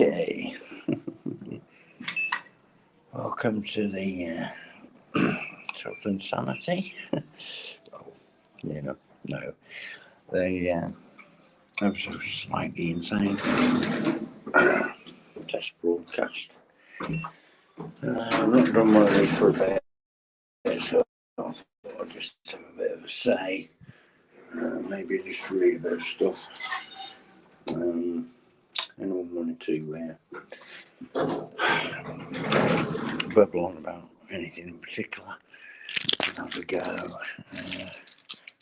Okay. Welcome to the Total Insanity. No. The episode slightly insane. Test broadcast. I've not done one of these for a bit, so I thought I'd just have a bit of a say. Maybe just read a bit of stuff. Anyone wanted to babble on about anything in particular, have a go.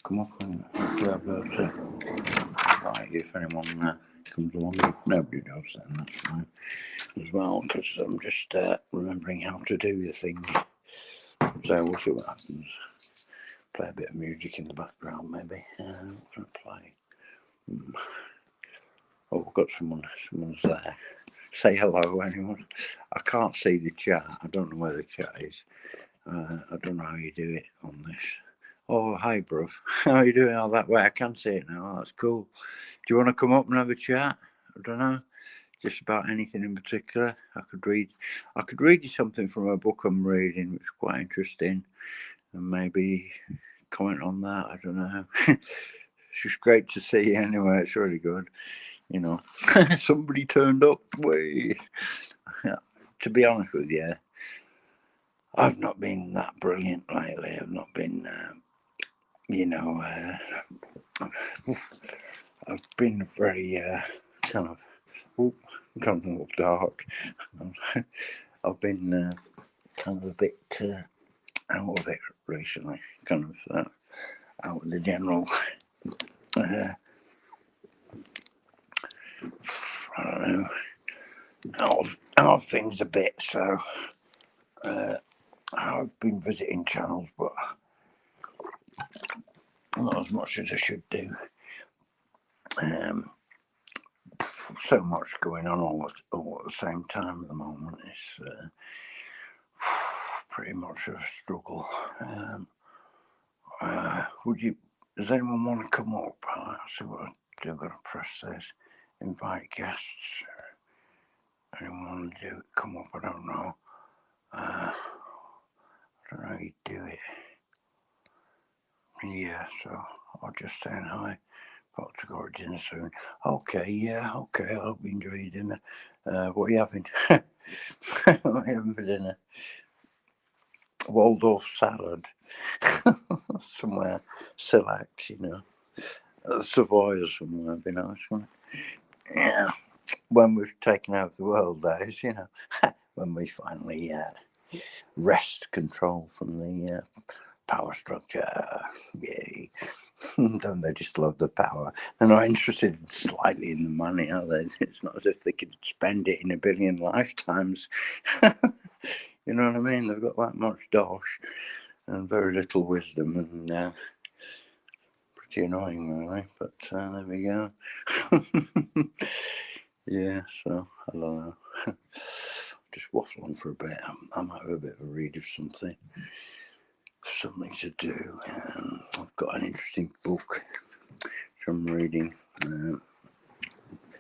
Come up and hopefully I'll be able to invite you if anyone comes along. If nobody does, then that's fine as well, because I'm just remembering how to do the thing. So we'll see what happens. Play a bit of music in the background, maybe. What can I play? Oh, we've got someone's there. Say hello, anyone. I can't see the chat. I don't know where the chat is. I don't know how you do it on this. Oh, hi, bruv. How are you doing all that way? I can see it now. That's cool. Do you want to come up and have a chat? I don't know. Just about anything in particular. I could read you something from a book I'm reading, which is quite interesting, and maybe comment on that. I don't know. It's just great to see you anyway. It's really good. You know, somebody turned up. Way. To be honest with you, I've not been that brilliant lately. I've not been, I've been very kind of a little dark. I've been kind of a bit out of it recently, kind of out of the general. I don't know, out of things a bit. So I've been visiting channels, but not as much as I should do. So much going on all at the same time at the moment. It's pretty much a struggle. Does anyone want to come up? See what I do. I've got to press this. Invite guests. Anyone want to come up? I don't know. I don't know how you do it. Yeah, so I'll just say hi. Got to go to dinner soon. Okay, I hope you enjoy your dinner. What are you having? What are you having for dinner? Waldorf salad. Somewhere select, Savoy or somewhere would be nice, wouldn't it? Yeah. When we've taken over the world, days, when we finally wrest control from the power structure. Yay. Don't they just love the power? They're not interested slightly in the money, are they? It's not as if they could spend it in a billion lifetimes. You know what I mean? They've got that much dosh and very little wisdom, and pretty annoying, really. But there we go. Yeah, so I don't know. Just waffle on for a bit. I might have a bit of a read of something to do. I've got an interesting book which I'm reading.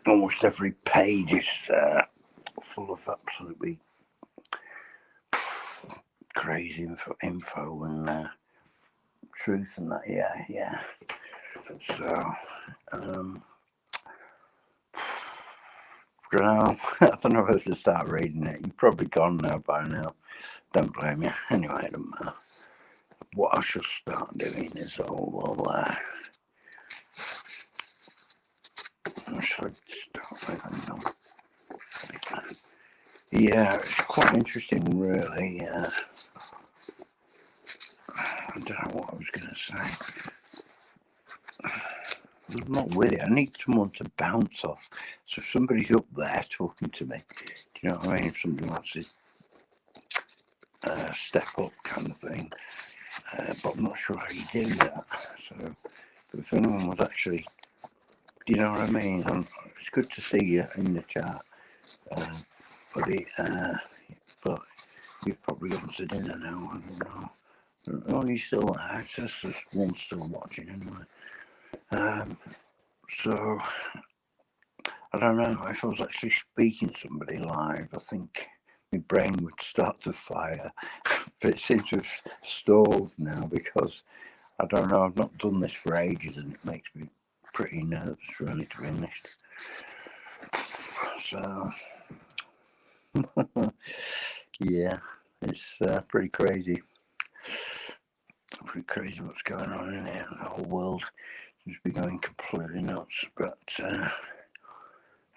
Almost every page is full of absolutely crazy info and truth and that. Yeah. So I don't know if I should start reading it. You've probably gone now by now. Don't blame you. Anyway, it doesn't matter. What I should start doing is yeah, it's quite interesting, really. I don't know what I was going to say. I'm not with it. I need someone to bounce off. So if somebody's up there talking to me, do you know what I mean? If somebody wants to step up kind of thing. But I'm not sure how you do that. So if anyone was actually, do you know what I mean? It's good to see you in the chat. But you've probably gone to dinner now. I don't know. Oh, you still there? It's just one still watching anyway. So I don't know, if I was actually speaking to somebody live, I think my brain would start to fire. But it seems to have stalled now because, I don't know, I've not done this for ages and it makes me pretty nervous, really, to be honest. So, yeah, it's pretty crazy. Pretty crazy what's going on in here. The whole world seems to be going completely nuts, but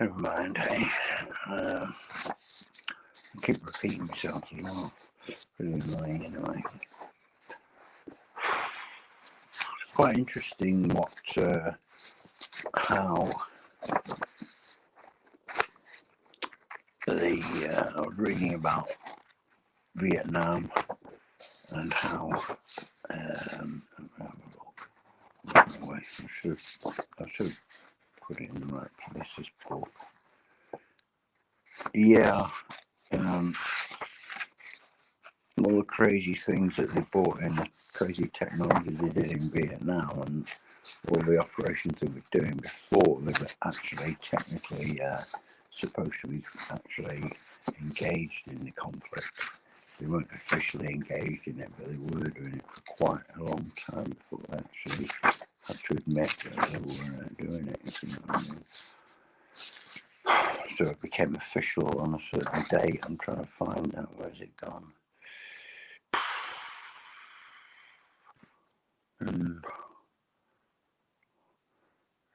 never mind, hey. I keep repeating myself as well. Pretty annoying anyway. It's quite interesting what, how I was reading about Vietnam and how I should put it in the right place, this book. Yeah, all the crazy things that they brought in, the crazy technology they did in Vietnam, and all the operations they were doing before they were actually technically supposed to be actually engaged in the conflict. They weren't officially engaged in it, but they were doing it for quite a long time before they actually had to admit that they were doing it, if you know what I mean. So it became official on a certain date. I'm trying to find out, where's it gone?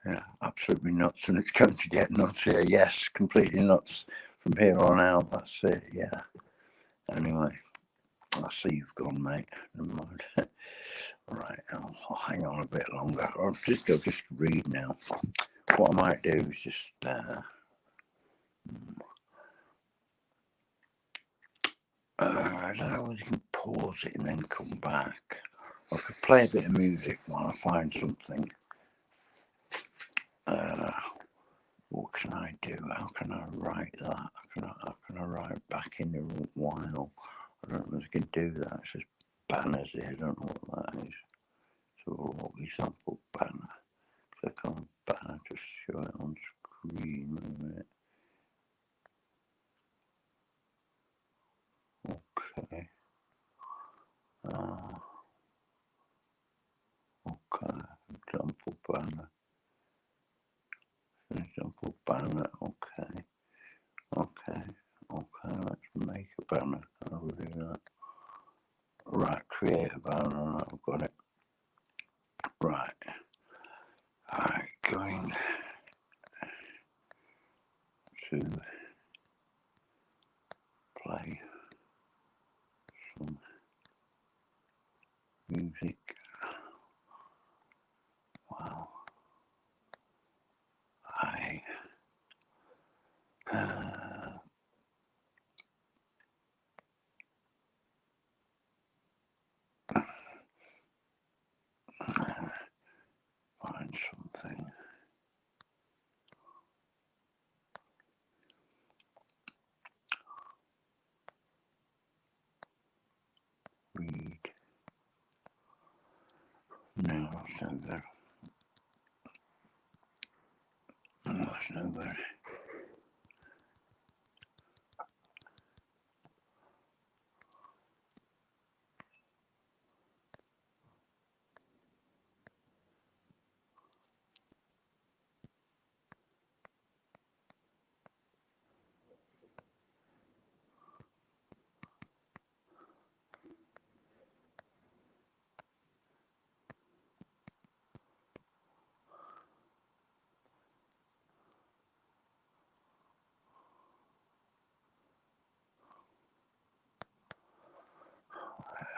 Yeah, absolutely nuts, and it's going to get nuts here. Yes, completely nuts from here on out. That's it. Yeah. Anyway, I see you've gone, mate. Never mind. Right, I'll hang on a bit longer. I'll just read now. What I might do is just I don't know whether you can pause it and then come back. I could play a bit of music while I find something. What can I do? How can I write that? How can I write back in a while? I don't know if I can do that. It's just banners here. I don't know what that is. So example banner. Click on banner to show it on screen. Wait a minute. Okay. Okay. Example banner. Example banner. Okay. Okay. Okay. Let's make a banner. How do we do that? Right. Create a banner. I've got it. Right. Alright, going to play some music. Wow. I find something. Read. No, that's no good. That's no good.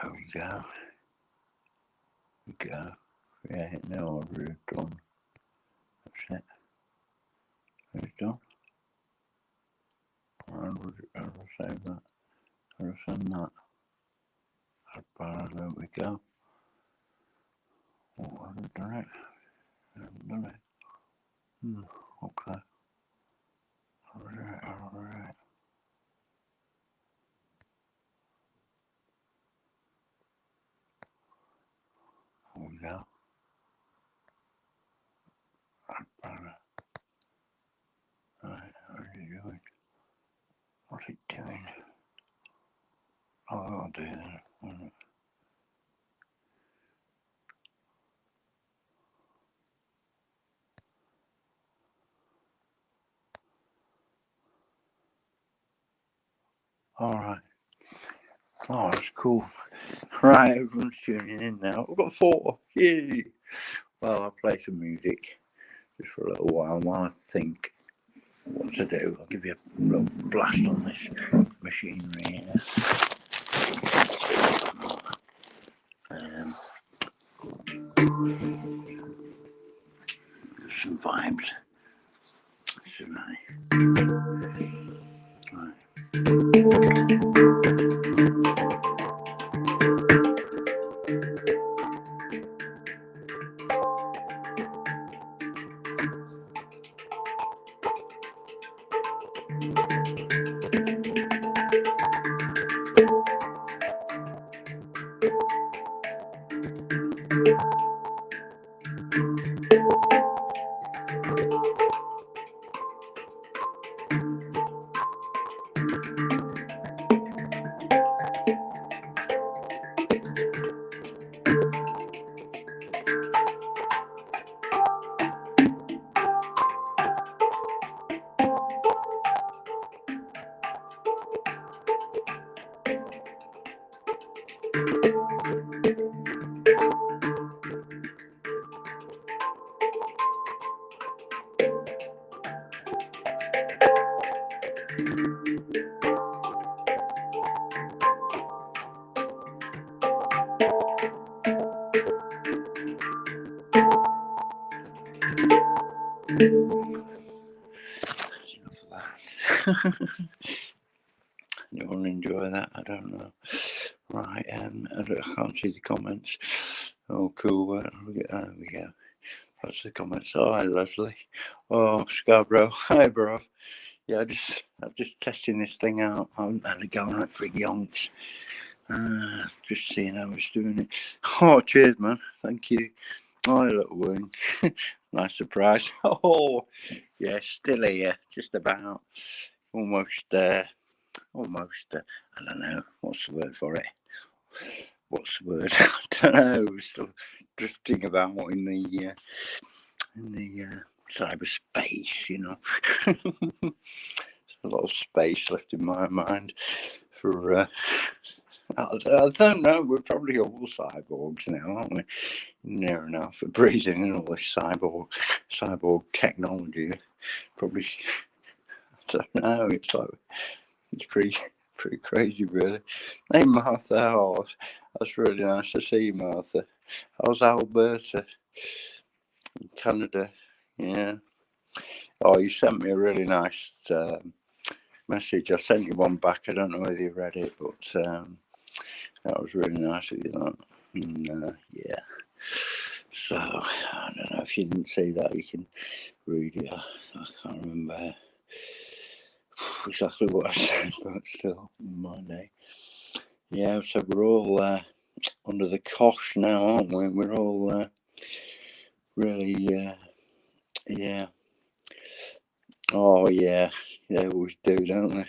There we go. Yeah, now I've really done. That's it. It's done. How do I save that? How do I send that? There we go. Oh, I haven't done it. I haven't done it. Okay. Alright. There we go. What's it doing? Oh, I'll do that. All right. Oh, that's cool. Right, everyone's tuning in now. We've got 4. Yay! Well, I'll play some music just for a little while I think what to do. I'll give you a little blast on this machinery here. Some vibes tonight. Right. That's enough of that. Anyone enjoy that? I don't know. Right, I can't see the comments. Oh, cool. There we go. That's the comments. Oh, hi, Leslie. Oh, Scarborough. Hi, bro. Yeah, I'm just testing this thing out. I'm had to go on it for yonks. Just seeing how it's doing it. Oh, cheers, man. Thank you. Hi, little wing. Nice surprise. Oh, yeah, still here. Just about. Almost there. I don't know. What's the word for it? What's the word? I don't know. Still drifting about in the cyberspace, you know. There's a lot of space left in my mind for. I don't know. We're probably all cyborgs now, aren't we? Near enough for breathing in all this cyborg technology. Probably. I don't know. It's pretty crazy, really. Hey, Martha. Oh, that's really nice to see you, Martha. How's Alberta? Canada. Yeah. Oh, you sent me a really nice message. I sent you one back. I don't know whether you read it, but that was really nice of you. And, yeah. So, I don't know if you didn't see that. You can read it. I can't remember exactly what I said, but still, Monday. Yeah, so we're all under the cosh now, aren't we? We're all really, yeah. Oh, yeah, they always do, don't they?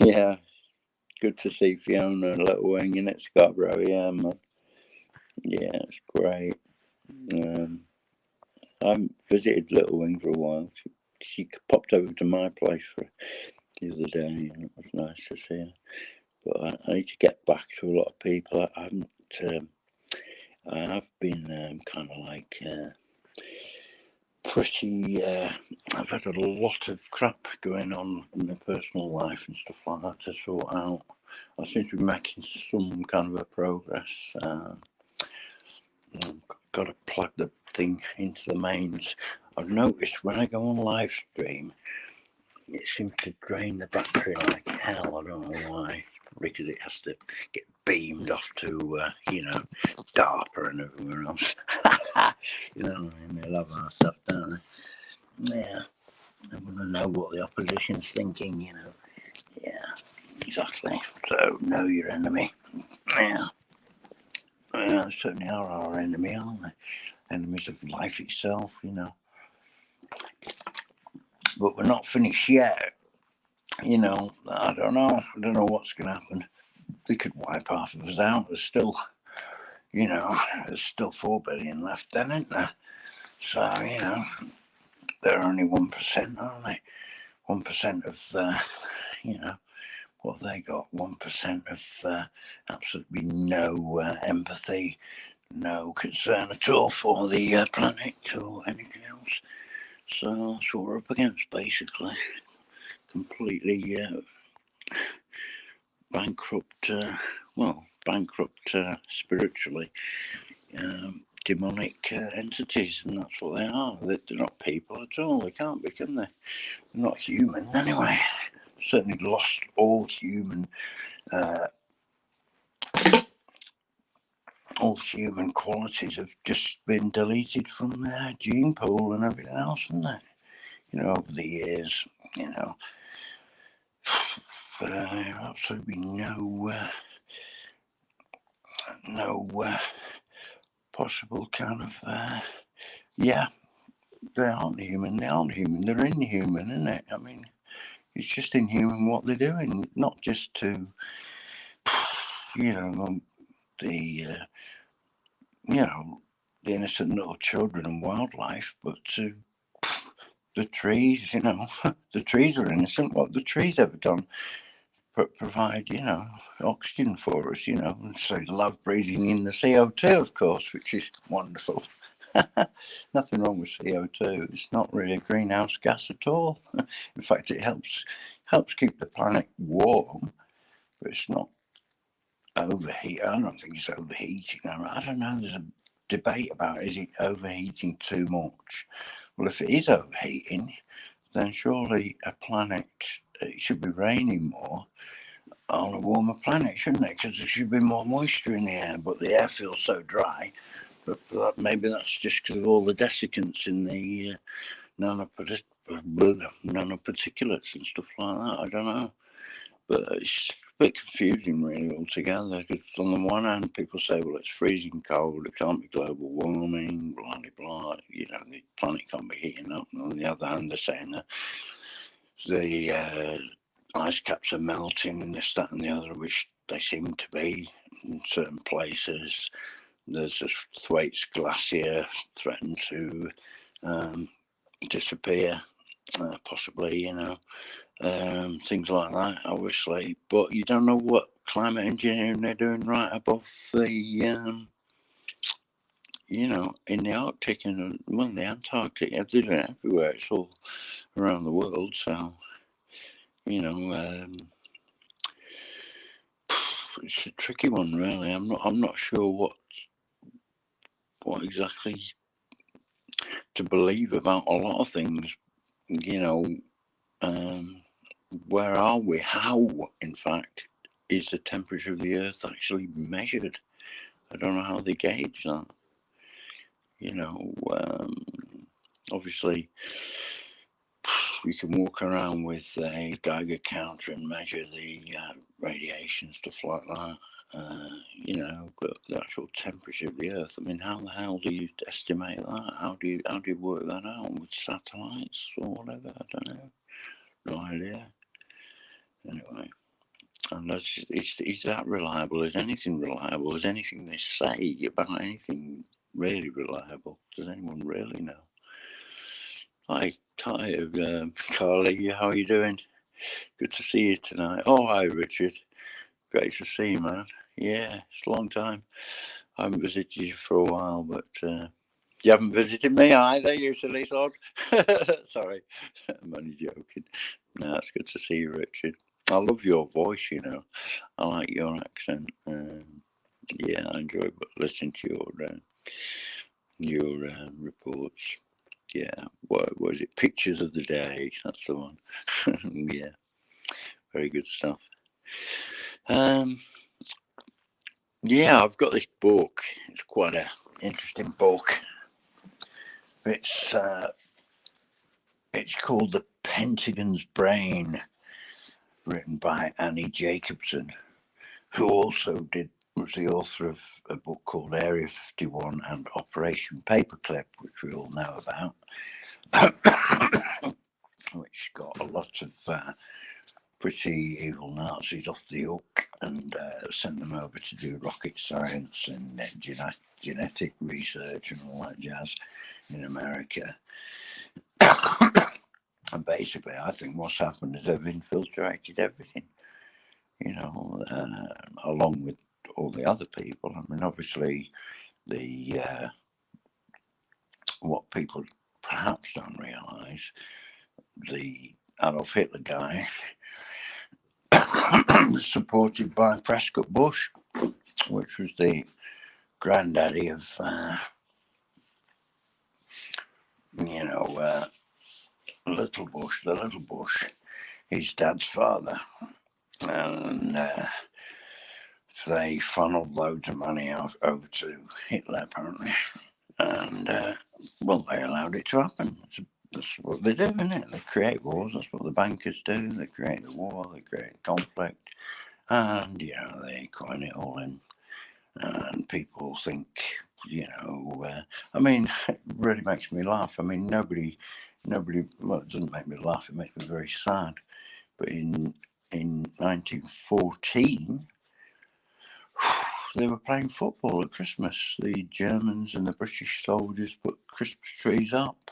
Yeah, good to see Fiona and Little Wing in it, Scarborough. Yeah, man. Yeah, it's great. I haven't visited Little Wing for a while. She popped over to my place for the other day, and it was nice to see her. But I need to get back to a lot of people. I haven't. I have been kind of like pretty. I've had a lot of crap going on in my personal life and stuff like that to sort out. I seem to be making some kind of a progress. Got to plug the thing into the mains. I've noticed when I go on live stream, it seems to drain the battery like hell. I don't know why. Because it has to get beamed off to, DARPA and everywhere else. You know, they love our stuff, don't they? Yeah. They want to know what the opposition's thinking, you know. Yeah, exactly. So, know your enemy. Yeah. They certainly are our enemy, aren't they? Enemies of life itself, you know. But we're not finished yet. you know, I don't know. I don't know what's going to happen. They could wipe half of us out. There's still, you know, there's still 4 billion left then, isn't there? So, you know, they're only 1%, aren't they? 1% of, you know, what have they got? 1% of absolutely no empathy, no concern at all for the planet or anything else. So that's what we're up against, basically. Completely bankrupt, bankrupt spiritually, demonic entities, and that's what they are. They're not people at all. They can't be, can they? They're not human anyway. Certainly lost all human qualities have just been deleted from their gene pool and everything else, haven't they? You know, over the years, you know, absolutely no possible kind of, yeah, they aren't human, they're inhuman, isn't it? I mean, it's just inhuman what they're doing, not just to, you know, the innocent little children and wildlife, but to the trees, you know. The trees are innocent. What have the trees ever done? But provide, you know, oxygen for us, you know, and so love breathing in the CO2, of course, which is wonderful. Nothing wrong with CO2. It's not really a greenhouse gas at all. In fact, it helps keep the planet warm, but it's not overheat. I don't think it's overheating. I don't know. There's a debate about, is it overheating too much? Well, if it is overheating, then surely a planet, it should be raining more on a warmer planet, shouldn't it? Because there should be more moisture in the air, but the air feels so dry. But maybe that's just because of all the desiccants in the nanoparticulates and stuff like that. I don't know. But it's a bit confusing, really, altogether. Because on the one hand, people say, well, it's freezing cold, it can't be global warming, blah, blah, blah. You know, the planet can't be heating up. And on the other hand, they're saying that the ice caps are melting and this, that, and the other, which they seem to be in certain places. There's this Thwaites Glacier threatened to disappear, possibly, you know, things like that, obviously. But you don't know what climate engineering they're doing right above the, you know, in the Arctic and, well, the Antarctic. They're doing it everywhere. It's all around the world, so, you know, it's a tricky one, really. I'm not sure what exactly to believe about a lot of things, you know. Where are we? How, in fact, is the temperature of the Earth actually measured? I don't know how they gauge that. You know, obviously, you can walk around with a Geiger counter and measure the radiation, stuff like that. You know, but the actual temperature of the Earth, I mean, how the hell do you estimate that? How do you work that out with satellites or whatever? I don't know. No idea. Anyway, and is that reliable? Is anything reliable? Is anything they say about anything really reliable? Does anyone really know? Hi, Carly, how are you doing? Good to see you tonight. Oh, hi, Richard. Great to see you, man. Yeah, it's a long time. I haven't visited you for a while, but you haven't visited me either, you silly sod. Sorry, I'm only joking. No, it's good to see you, Richard. I love your voice, you know. I like your accent. Yeah, I enjoy listening to your reports. Yeah, what was it? Pictures of the day. That's the one. Yeah, very good stuff. Yeah, I've got this book. It's quite an interesting book. It's called The Pentagon's Brain, written by Annie Jacobson, who also was the author of a book called Area 51 and Operation Paperclip, which we all know about, which got a lot of pretty evil Nazis off the hook and sent them over to do rocket science and genetic research and all that jazz in America. And basically, I think what's happened is they've infiltrated everything, along with all the other people. I mean, obviously, what people perhaps don't realise, the Adolf Hitler guy was supported by Prescott Bush, which was the granddaddy of, Little Bush, his dad's father. And they funneled loads of money over to Hitler, apparently. And, they allowed it to happen. That's what they do, isn't it? They create wars. That's what the bankers do. They create the war. They create conflict. And, they coin it all in. And people think, I mean, it really makes me laugh. I mean, nobody, well, it doesn't make me laugh. It makes me very sad. But in 1914, they were playing football at Christmas. The Germans and the British soldiers put Christmas trees up,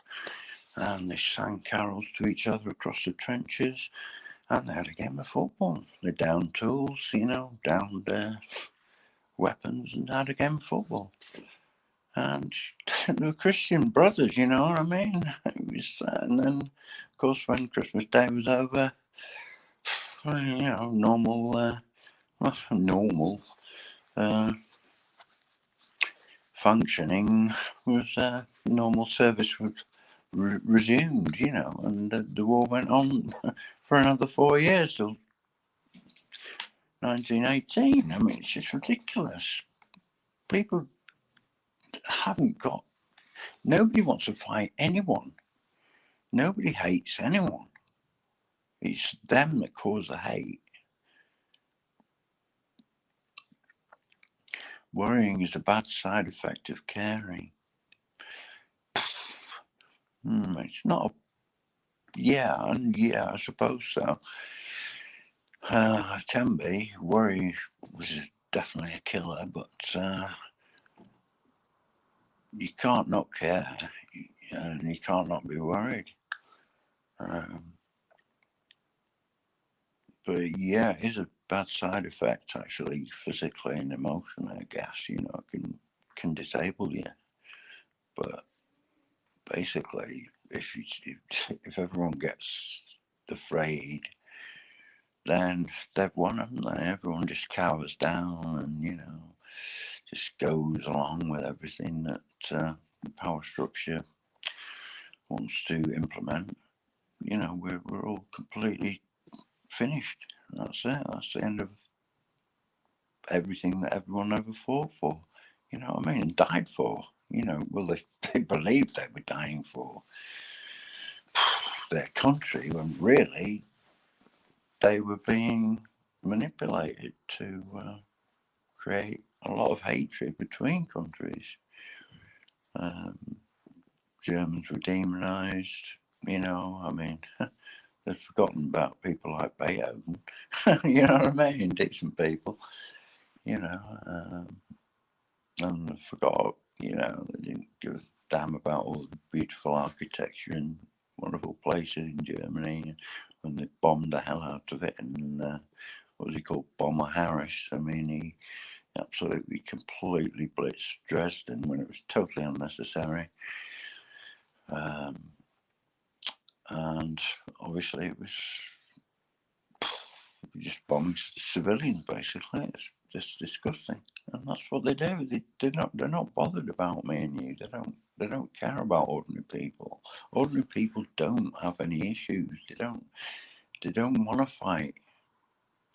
and they sang carols to each other across the trenches, and they had a game of football. They downed tools, downed weapons, and had a game of football. And they were Christian brothers, you know what I mean? It was, and then, of course, when Christmas Day was over, normal functioning was normal service was resumed, and the war went on for another 4 years till 1918. I mean, it's just ridiculous. People nobody wants to fight anyone. Nobody hates anyone. It's them that cause the hate. Worrying is a bad side effect of caring. It's not I suppose so. It can be. Worry was definitely a killer, but you can't not care, and you can't not be worried. But yeah, it is a bad side effect, actually, physically and emotionally, I guess. It can disable you. But basically, if everyone gets afraid, then they've won, haven't they? Everyone just cowers down and, just goes along with everything that the power structure wants to implement. We're all completely finished. That's it. That's the end of everything that everyone ever fought for. You know what I mean? And died for. They believed they were dying for their country when really they were being manipulated to create a lot of hatred between countries. Germans were demonized. They've forgotten about people like Beethoven. You know what I mean? Decent people. And they forgot, they didn't give a damn about all the beautiful architecture and wonderful places in Germany when they bombed the hell out of it. And what was he called? Bomber Harris. I mean, he absolutely, completely blitzed Dresden when it was totally unnecessary. And obviously it was just bombing civilians, basically. It's just disgusting. And that's what they do. They're not bothered about me and you. They don't care about ordinary people. Ordinary people don't have any issues. They don't want to fight.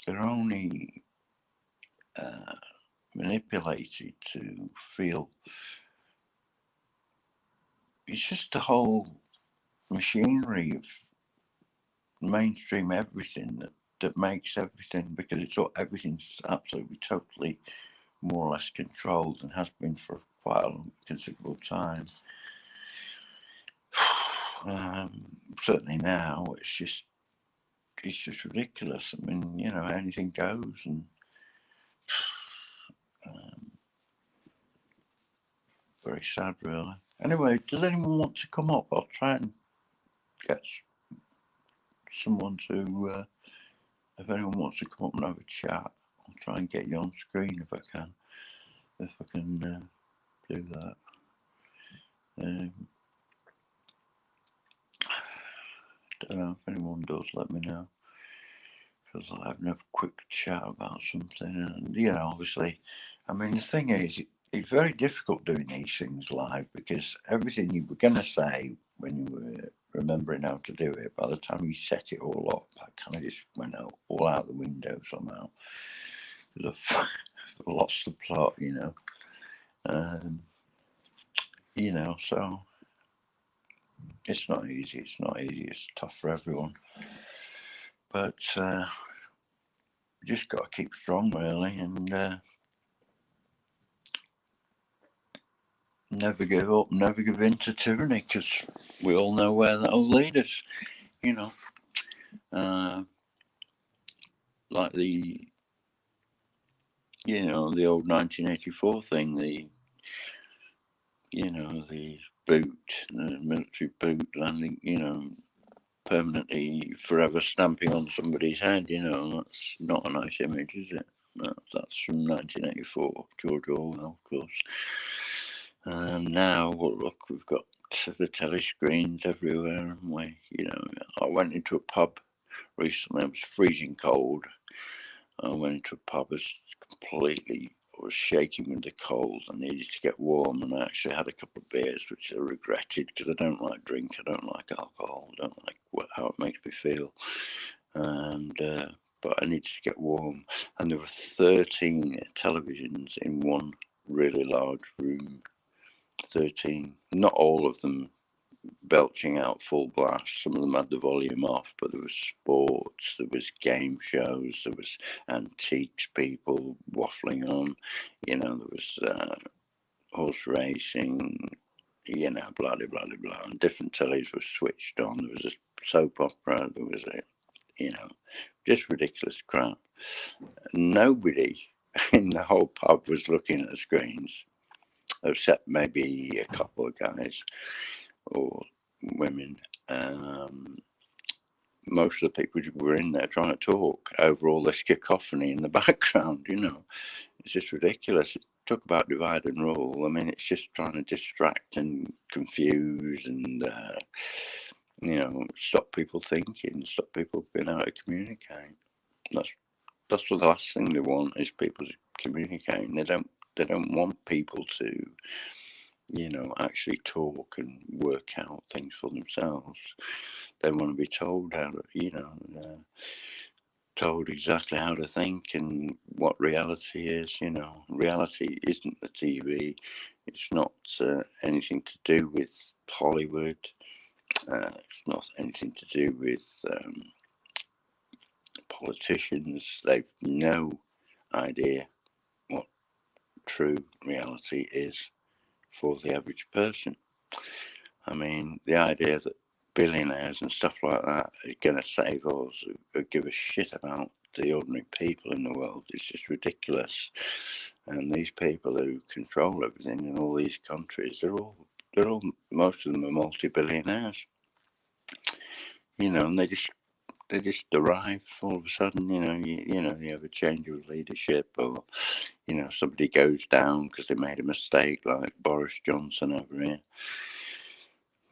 They're only manipulated to feel. It's just the whole machinery of mainstream everything that makes everything, because everything's absolutely totally more or less controlled and has been for quite a long, considerable time. Certainly now it's just it's just ridiculous. I mean, you know, anything goes, and very sad, really. Anyway, does anyone want to come up? I'll try and get someone to, if anyone wants to come up and have a chat, I'll try and get you on screen if I can. If I can do that. Don't know if anyone does, let me know. Because I'll have a quick chat about something. And, you know, obviously, I mean, the thing is, it's very difficult doing these things live because everything you were going to say when you were remembering how to do it, by the time you set it all up, I kind of just went all out the window somehow. Because I've lost the plot, you know. You know, so it's not easy. It's not easy. It's tough for everyone. But just got to keep strong, really, and never give up, never give in to tyranny, because we all know where that'll lead us, you know. Like the, you know, the old 1984 thing, the, you know, the boot, the military boot landing, you know, permanently forever stamping on somebody's head, you know. That's not a nice image, is it? That's from 1984, George Orwell, of course. Now, well, look, we've got the telescreens everywhere, and we, you know, I went into a pub recently. It was freezing cold. I went into a pub. I was shaking with the cold. I needed to get warm, and I actually had a couple of beers, which I regretted because I don't like drink. I don't like alcohol. I don't like how it makes me feel. And but I needed to get warm, and there were 13 televisions in one really large room. 13, not all of them belching out full blast. Some of them had the volume off, but there was sports, there was game shows, there was antiques people waffling on, you know, there was horse racing, you know, blah, blah, blah, blah. And different tellies were switched on. There was a soap opera, there was a, you know, just ridiculous crap. Nobody in the whole pub was looking at the screens, except maybe a couple of guys or women. Most of the people were in there trying to talk over all this cacophony in the background, you know. It's just ridiculous. Talk about divide and rule. I mean, it's just trying to distract and confuse and, you know, stop people thinking, stop people being able to communicate. That's the last thing they want, is people communicating. They don't want people to, you know, actually talk and work out things for themselves. They want to be told how to, you know, told exactly how to think and what reality is. You know, reality isn't the TV. It's not anything to do with Hollywood. It's not anything to do with politicians. They've no idea what true reality is for the average person. I mean, the idea that billionaires and stuff like that are going to save us, or give a shit about the ordinary people in the world, is just ridiculous. And these people who control everything in all these countries, they're all most of them are multi-billionaires. You know, and they just arrive all of a sudden. You know, you have a change of leadership, or, you know, somebody goes down because they made a mistake, like Boris Johnson over here.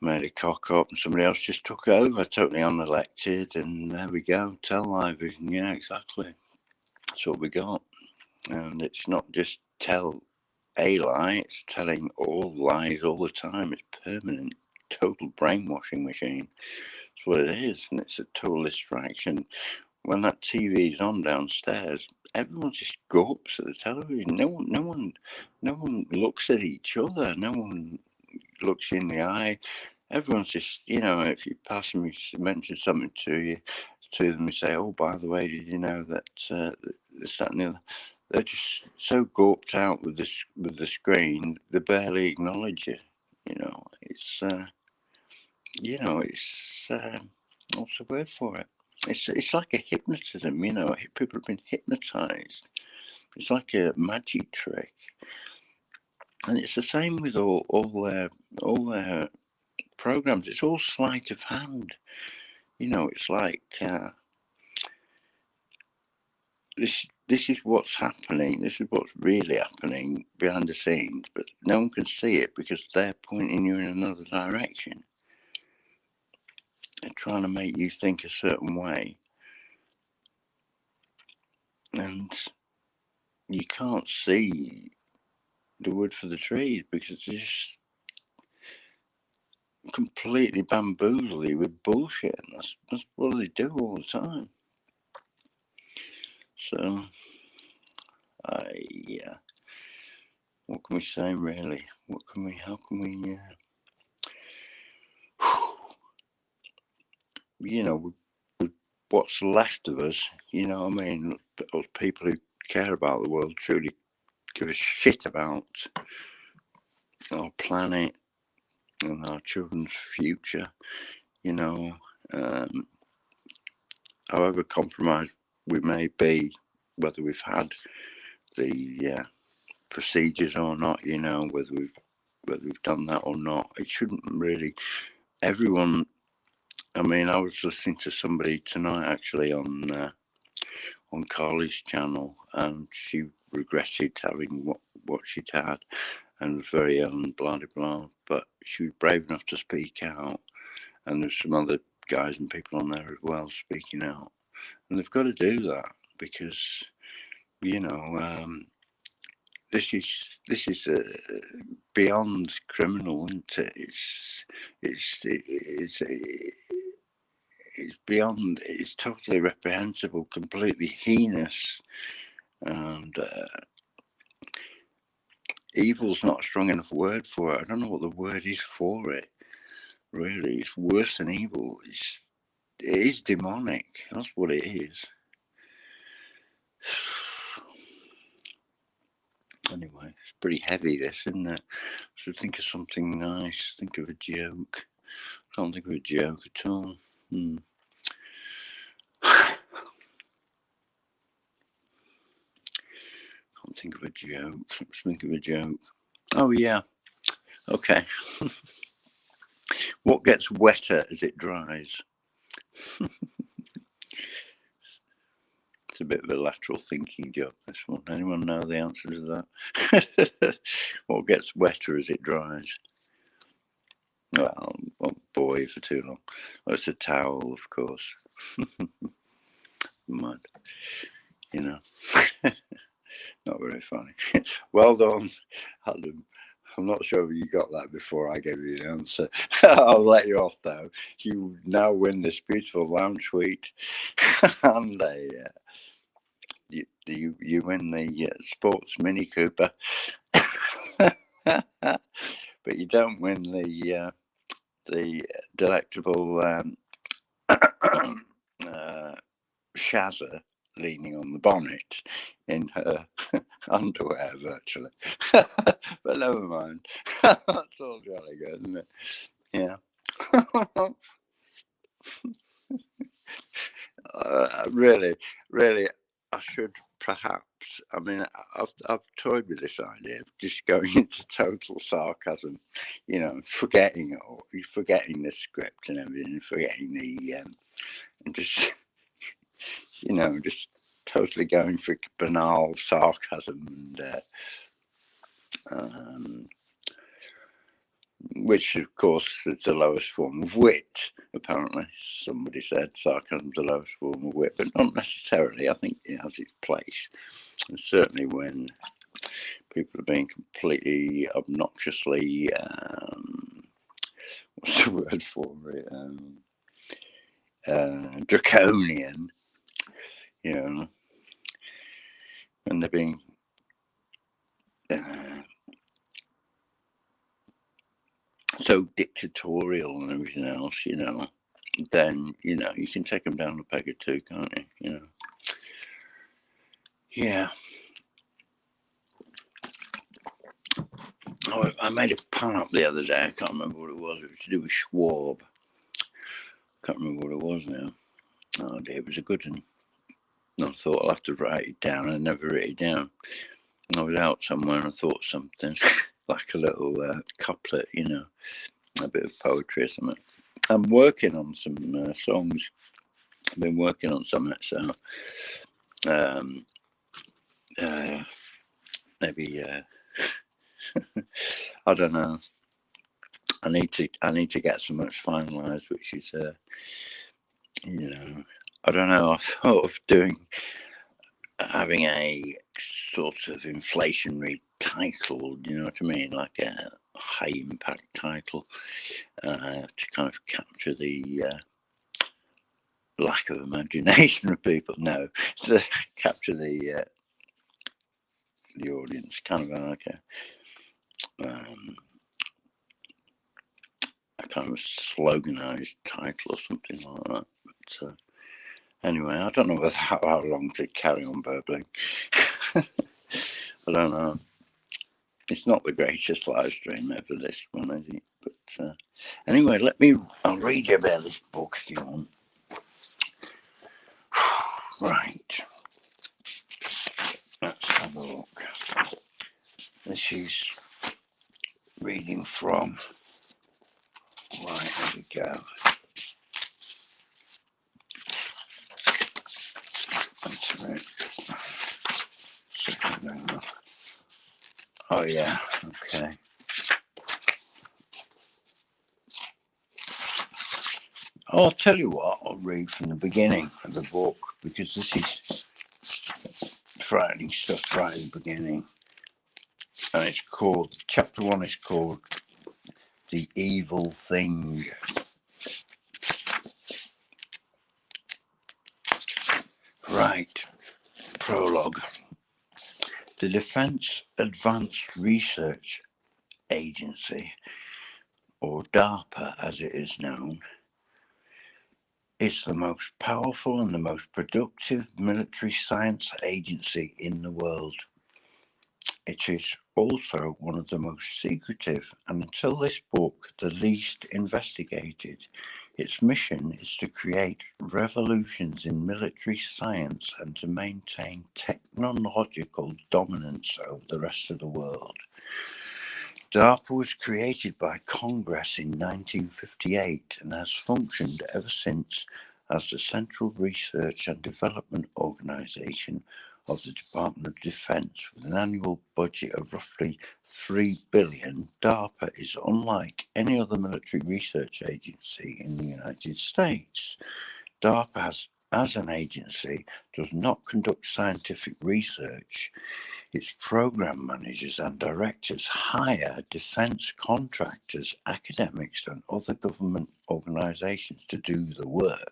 Made a cock up and somebody else just took over, totally unelected, and there we go, television. Yeah, exactly. That's what we got. And it's not just tell a lie, it's telling all lies all the time. It's permanent, total brainwashing machine. That's what it is, and it's a total distraction. When that TV is on downstairs, everyone just gawps at the television. No one looks at each other. No one looks in the eye. Everyone's just, you know, if you pass them, you mention something to them, you say, oh, by the way, did you know that this, that, and the other? They're just so gawped out with the screen, they barely acknowledge it. You know, it's, you know, it's, what's the word for it? it's like a hypnotism, you know. People have been hypnotized. It's like a magic trick, and it's the same with all their programs. It's all sleight of hand, you know. It's like this is what's happening. This is what's really happening behind the scenes, but no one can see it because they're pointing you in another direction. They're trying to make you think a certain way, and you can't see the wood for the trees because they just completely bamboozle you with bullshit. And that's what they do all the time. So, yeah. What can we say, really? How can we, you know, with what's left of us, you know what I mean? Those people who care about the world truly give a shit about our planet and our children's future, you know. However compromised we may be, whether we've had the procedures or not, you know, whether we've done that or not, it shouldn't really. Everyone. I mean, I was listening to somebody tonight actually on Carly's channel, and she regretted having what she'd had, and was very blah blah blah. But she was brave enough to speak out, and there's some other guys and people on there as well speaking out, and they've got to do that because, you know, this is beyond criminal, isn't it? It's beyond. It's totally reprehensible, completely heinous, and evil's not a strong enough word for it. I don't know what the word is for it. Really, it's worse than evil. It is demonic. That's what it is. Anyway, it's pretty heavy, this, isn't it? So think of something nice. Think of a joke. Can't think of a joke at all. Can't think of a joke. Let's think of a joke. Oh, yeah. Okay. What gets wetter as it dries? It's a bit of a lateral thinking joke, this one. Anyone know the answer to that? What gets wetter as it dries? Well, won't bore you for too long. Well, it's a towel, of course. Mud. You know. Not very funny. Well done, Adam. I'm not sure if you got that before I gave you the answer. I'll let you off, though. You now win this beautiful lounge suite and you win the sports Mini Cooper, but you don't win the delectable Shazza leaning on the bonnet in her underwear, virtually. But never mind. That's all jolly good, isn't it? Yeah. Really, I should perhaps. I mean, I've toyed with this idea of just going into total sarcasm, you know, forgetting the script and everything, forgetting the and just, you know, just totally going for banal sarcasm and which of course is the lowest form of wit. Apparently, somebody said sarcasm's the lowest form of wit, but not necessarily. I think it has its place, and certainly when people are being completely obnoxiously what's the word for it? Draconian, you know, and they're being so dictatorial and everything else, you know, then, you know, you can take them down a peg or two, can't you? You know. Yeah. Oh, I made a pun up the other day. I can't remember what it was. It was to do with Schwab. Can't remember what it was now. Oh dear, it was a good one. I thought I'll have to write it down. I never wrote it down. I was out somewhere and I thought something like a little couplet, you know, a bit of poetry or something. I'm working on some songs. I've been working on something, so maybe I don't know. I need to get some that's finalised, which is you know, I don't know. I thought of having a sort of inflationary title, you know what I mean, like a high impact title, to kind of capture the lack of imagination of people. No, to capture the audience, kind of like a kind of sloganized title or something like that. But anyway, I don't know how long to carry on burbling. I don't know. It's not the greatest live stream ever, this one, is it? But anyway, I'll read you about this book if you want. Right. Let's have a look. This is reading from, right, there we go. That's right. Oh yeah, okay. I'll tell you what, I'll read from the beginning of the book, because this is frightening stuff right at the beginning. And it's called, chapter 1 is called The Evil Thing. Right, prologue. The Defense Advanced Research Agency, or DARPA as it is known, is the most powerful and the most productive military science agency in the world. It is also one of the most secretive, and until this book, the least investigated. Its mission is to create revolutions in military science and to maintain technological dominance over the rest of the world. DARPA was created by Congress in 1958 and has functioned ever since as the Central Research and Development Organization of the Department of Defense. With an annual budget of roughly $3 billion, DARPA is unlike any other military research agency in the United States. DARPA, as an agency, does not conduct scientific research. Its program managers and directors hire defense contractors, academics, and other government organizations to do the work.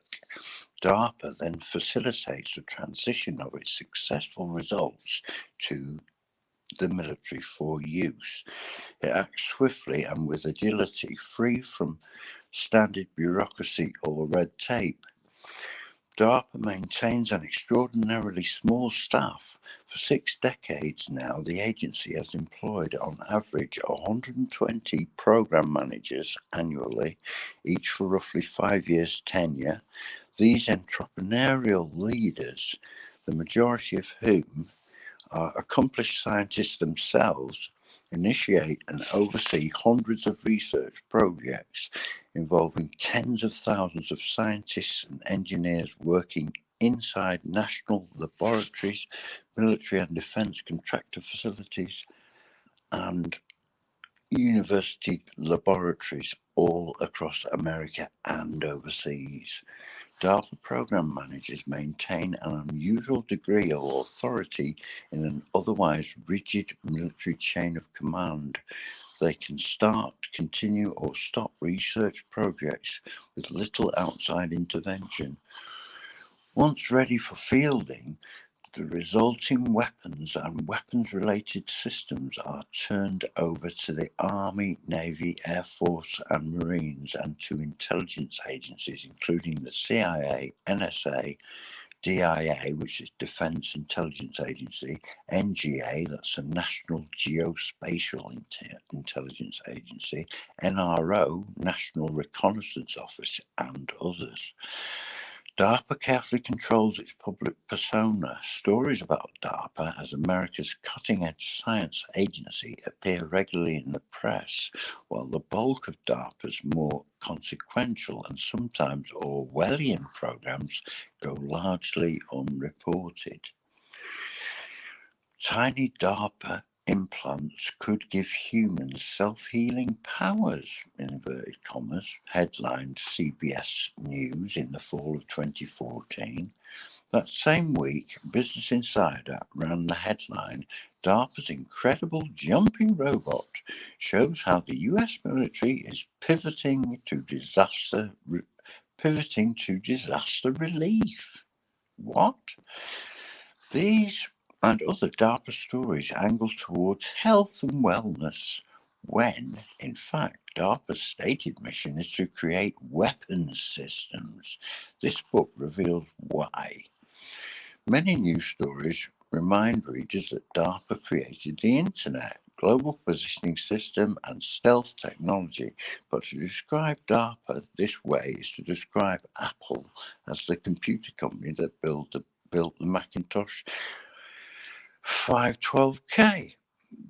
DARPA then facilitates the transition of its successful results to the military for use. It acts swiftly and with agility, free from standard bureaucracy or red tape. DARPA maintains an extraordinarily small staff. For 6 decades now, the agency has employed on average 120 program managers annually, each for roughly 5 years tenure. These entrepreneurial leaders, the majority of whom are accomplished scientists themselves, initiate and oversee hundreds of research projects involving tens of thousands of scientists and engineers working inside national laboratories, military and defense contractor facilities, and university laboratories all across America and overseas. DARPA program managers maintain an unusual degree of authority in an otherwise rigid military chain of command. They can start, continue, or stop research projects with little outside intervention. Once ready for fielding, the resulting weapons and weapons-related systems are turned over to the Army, Navy, Air Force, and Marines, and to intelligence agencies, including the CIA, NSA, DIA, which is Defense Intelligence Agency, NGA, that's the National Geospatial Intelligence Agency, NRO, National Reconnaissance Office, and others. DARPA carefully controls its public persona. Stories about DARPA as America's cutting-edge science agency appear regularly in the press, while the bulk of DARPA's more consequential and sometimes Orwellian programs go largely unreported. Tiny DARPA implants could give humans self-healing powers, in inverted commas, headlined CBS News in the fall of 2014. That same week, Business Insider ran the headline, DARPA's incredible jumping robot shows how the US military is pivoting to disaster relief. What? These and other DARPA stories angle towards health and wellness, when, in fact, DARPA's stated mission is to create weapons systems. This book reveals why. Many news stories remind readers that DARPA created the Internet, global positioning system, and stealth technology, but to describe DARPA this way is to describe Apple as the computer company that built the Macintosh 512K.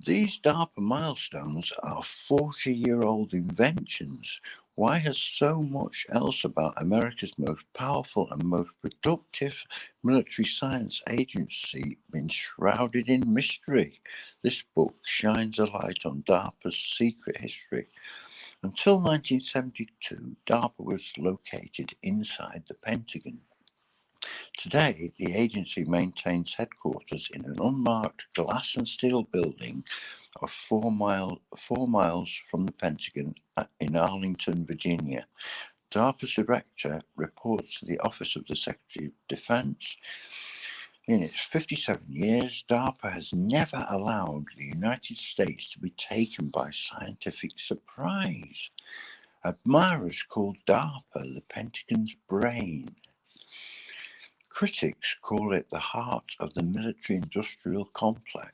These DARPA milestones are 40-year-old inventions. Why has so much else about America's most powerful and most productive military science agency been shrouded in mystery? This book shines a light on DARPA's secret history. Until 1972, DARPA was located inside the Pentagon. Today, the agency maintains headquarters in an unmarked glass and steel building of 4 miles from the Pentagon in Arlington, Virginia. DARPA's director reports to the Office of the Secretary of Defense. In its 57 years, DARPA has never allowed the United States to be taken by scientific surprise. Admirers call DARPA the Pentagon's brain. Critics call it the heart of the military-industrial complex.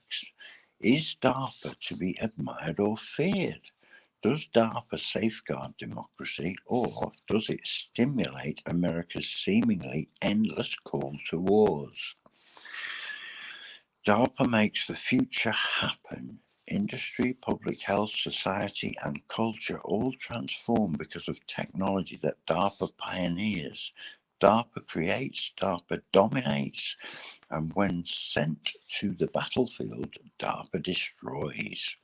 Is DARPA to be admired or feared? Does DARPA safeguard democracy, or does it stimulate America's seemingly endless call to wars? DARPA makes the future happen. Industry, public health, society, and culture all transform because of technology that DARPA pioneers. DARPA creates, DARPA dominates, and when sent to the battlefield, DARPA destroys.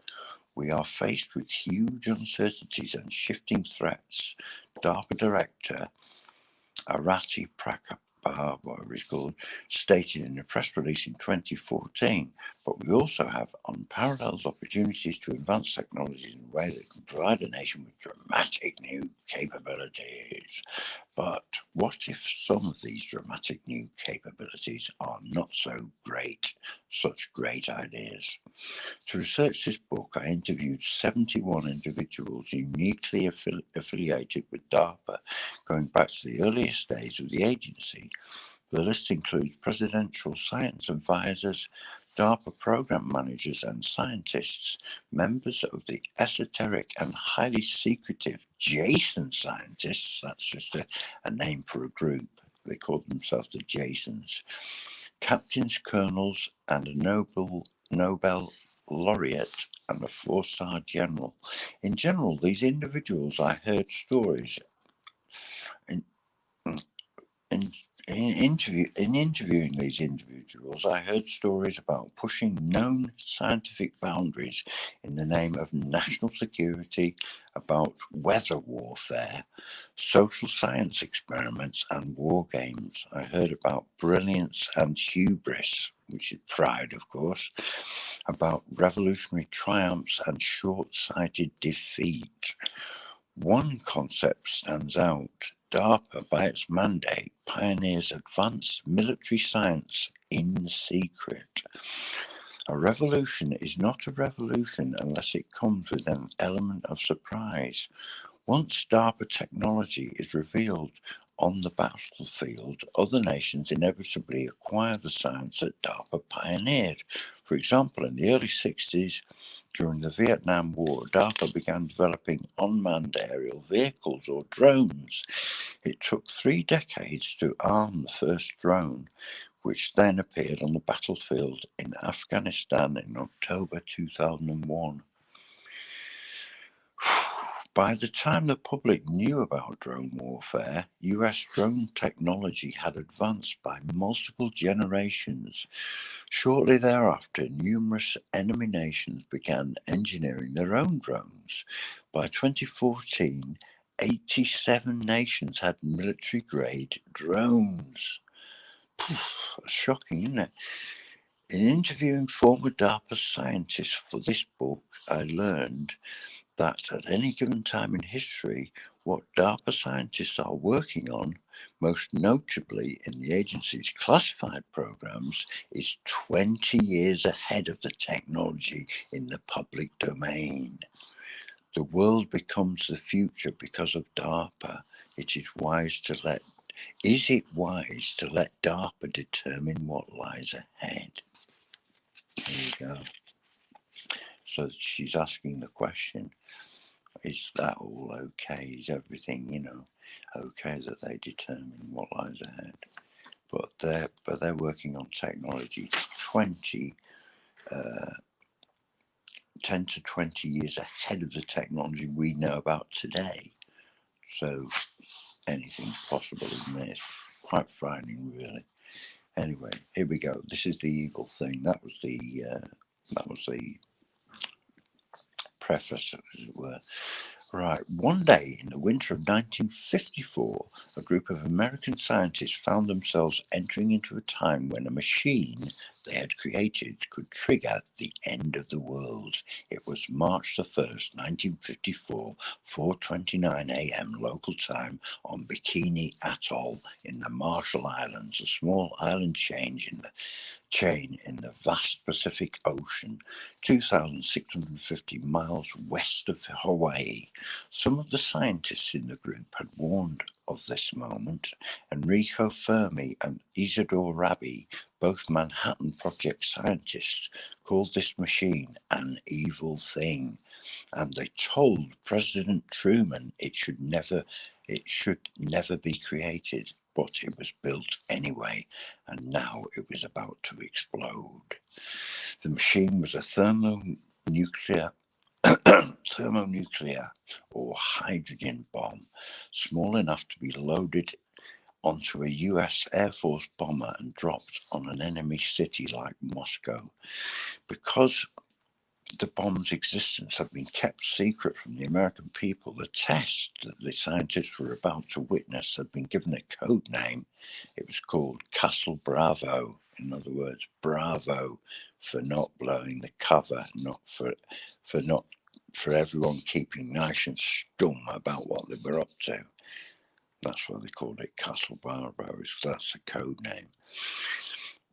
We are faced with huge uncertainties and shifting threats. DARPA Director Arati whatever he's called, stated in a press release in 2014, but we also have unparalleled opportunities to advance technologies in a way that can provide a nation with dramatic new capabilities. But what if some of these dramatic new capabilities are not so great, such great ideas? To research this book, I interviewed 71 individuals uniquely affiliated with DARPA, going back to the earliest days of the agency. The list includes presidential science advisors, DARPA program managers and scientists, members of the esoteric and highly secretive Jason scientists. That's just a name for a group. They call themselves the Jasons. Captains, colonels, and a Nobel laureate and a 4-star general. In general, these individuals, I heard stories in interviewing these individuals, I heard stories about pushing known scientific boundaries in the name of national security, about weather warfare, social science experiments, and war games. I heard about brilliance and hubris, which is pride, of course, about revolutionary triumphs and short-sighted defeat. One concept stands out. DARPA, by its mandate, pioneers advanced military science in secret. A revolution is not a revolution unless it comes with an element of surprise. Once DARPA technology is revealed, on the battlefield, other nations inevitably acquire the science that DARPA pioneered. For example, in the early 60s, during the Vietnam War, DARPA began developing unmanned aerial vehicles, or drones. It took 3 decades to arm the first drone, which then appeared on the battlefield in Afghanistan in October 2001. By the time the public knew about drone warfare, US drone technology had advanced by multiple generations. Shortly thereafter, numerous enemy nations began engineering their own drones. By 2014, 87 nations had military-grade drones. Shocking, isn't it? In interviewing former DARPA scientists for this book, I learned that at any given time in history, what DARPA scientists are working on, most notably in the agency's classified programs, is 20 years ahead of the technology in the public domain. The world becomes the future because of DARPA. Is it wise to let DARPA determine what lies ahead? There you go. So she's asking the question, is that all okay? Is everything, okay that they determine what lies ahead? But they're working on technology 10 to 20 years ahead of the technology we know about today. So anything's possible, isn't it? It's quite frightening, really. Anyway, here we go. This is the evil thing. That was the preface, as it were. Right. One day in the winter of 1954, a group of American scientists found themselves entering into a time when a machine they had created could trigger the end of the world. It was March the 1st, 1954, 4:29 a.m. local time on Bikini Atoll in the Marshall Islands, a small island chain in the vast Pacific Ocean, 2,650 miles west of Hawaii. Some of the scientists in the group had warned of this moment. Enrico Fermi and Isidore Rabi, both Manhattan Project scientists, called this machine an evil thing, and they told President Truman it should never be created. But it was built anyway, and now it was about to explode. The machine was a thermonuclear or hydrogen bomb, small enough to be loaded onto a US Air Force bomber and dropped on an enemy city like Moscow. Because the bomb's existence had been kept secret from the American people, the test that the scientists were about to witness had been given a code name. It was called Castle Bravo. In other words, bravo for not blowing the cover, not for everyone keeping nice and stum about what they were up to. That's why they called it Castle Bravo. That's the code name.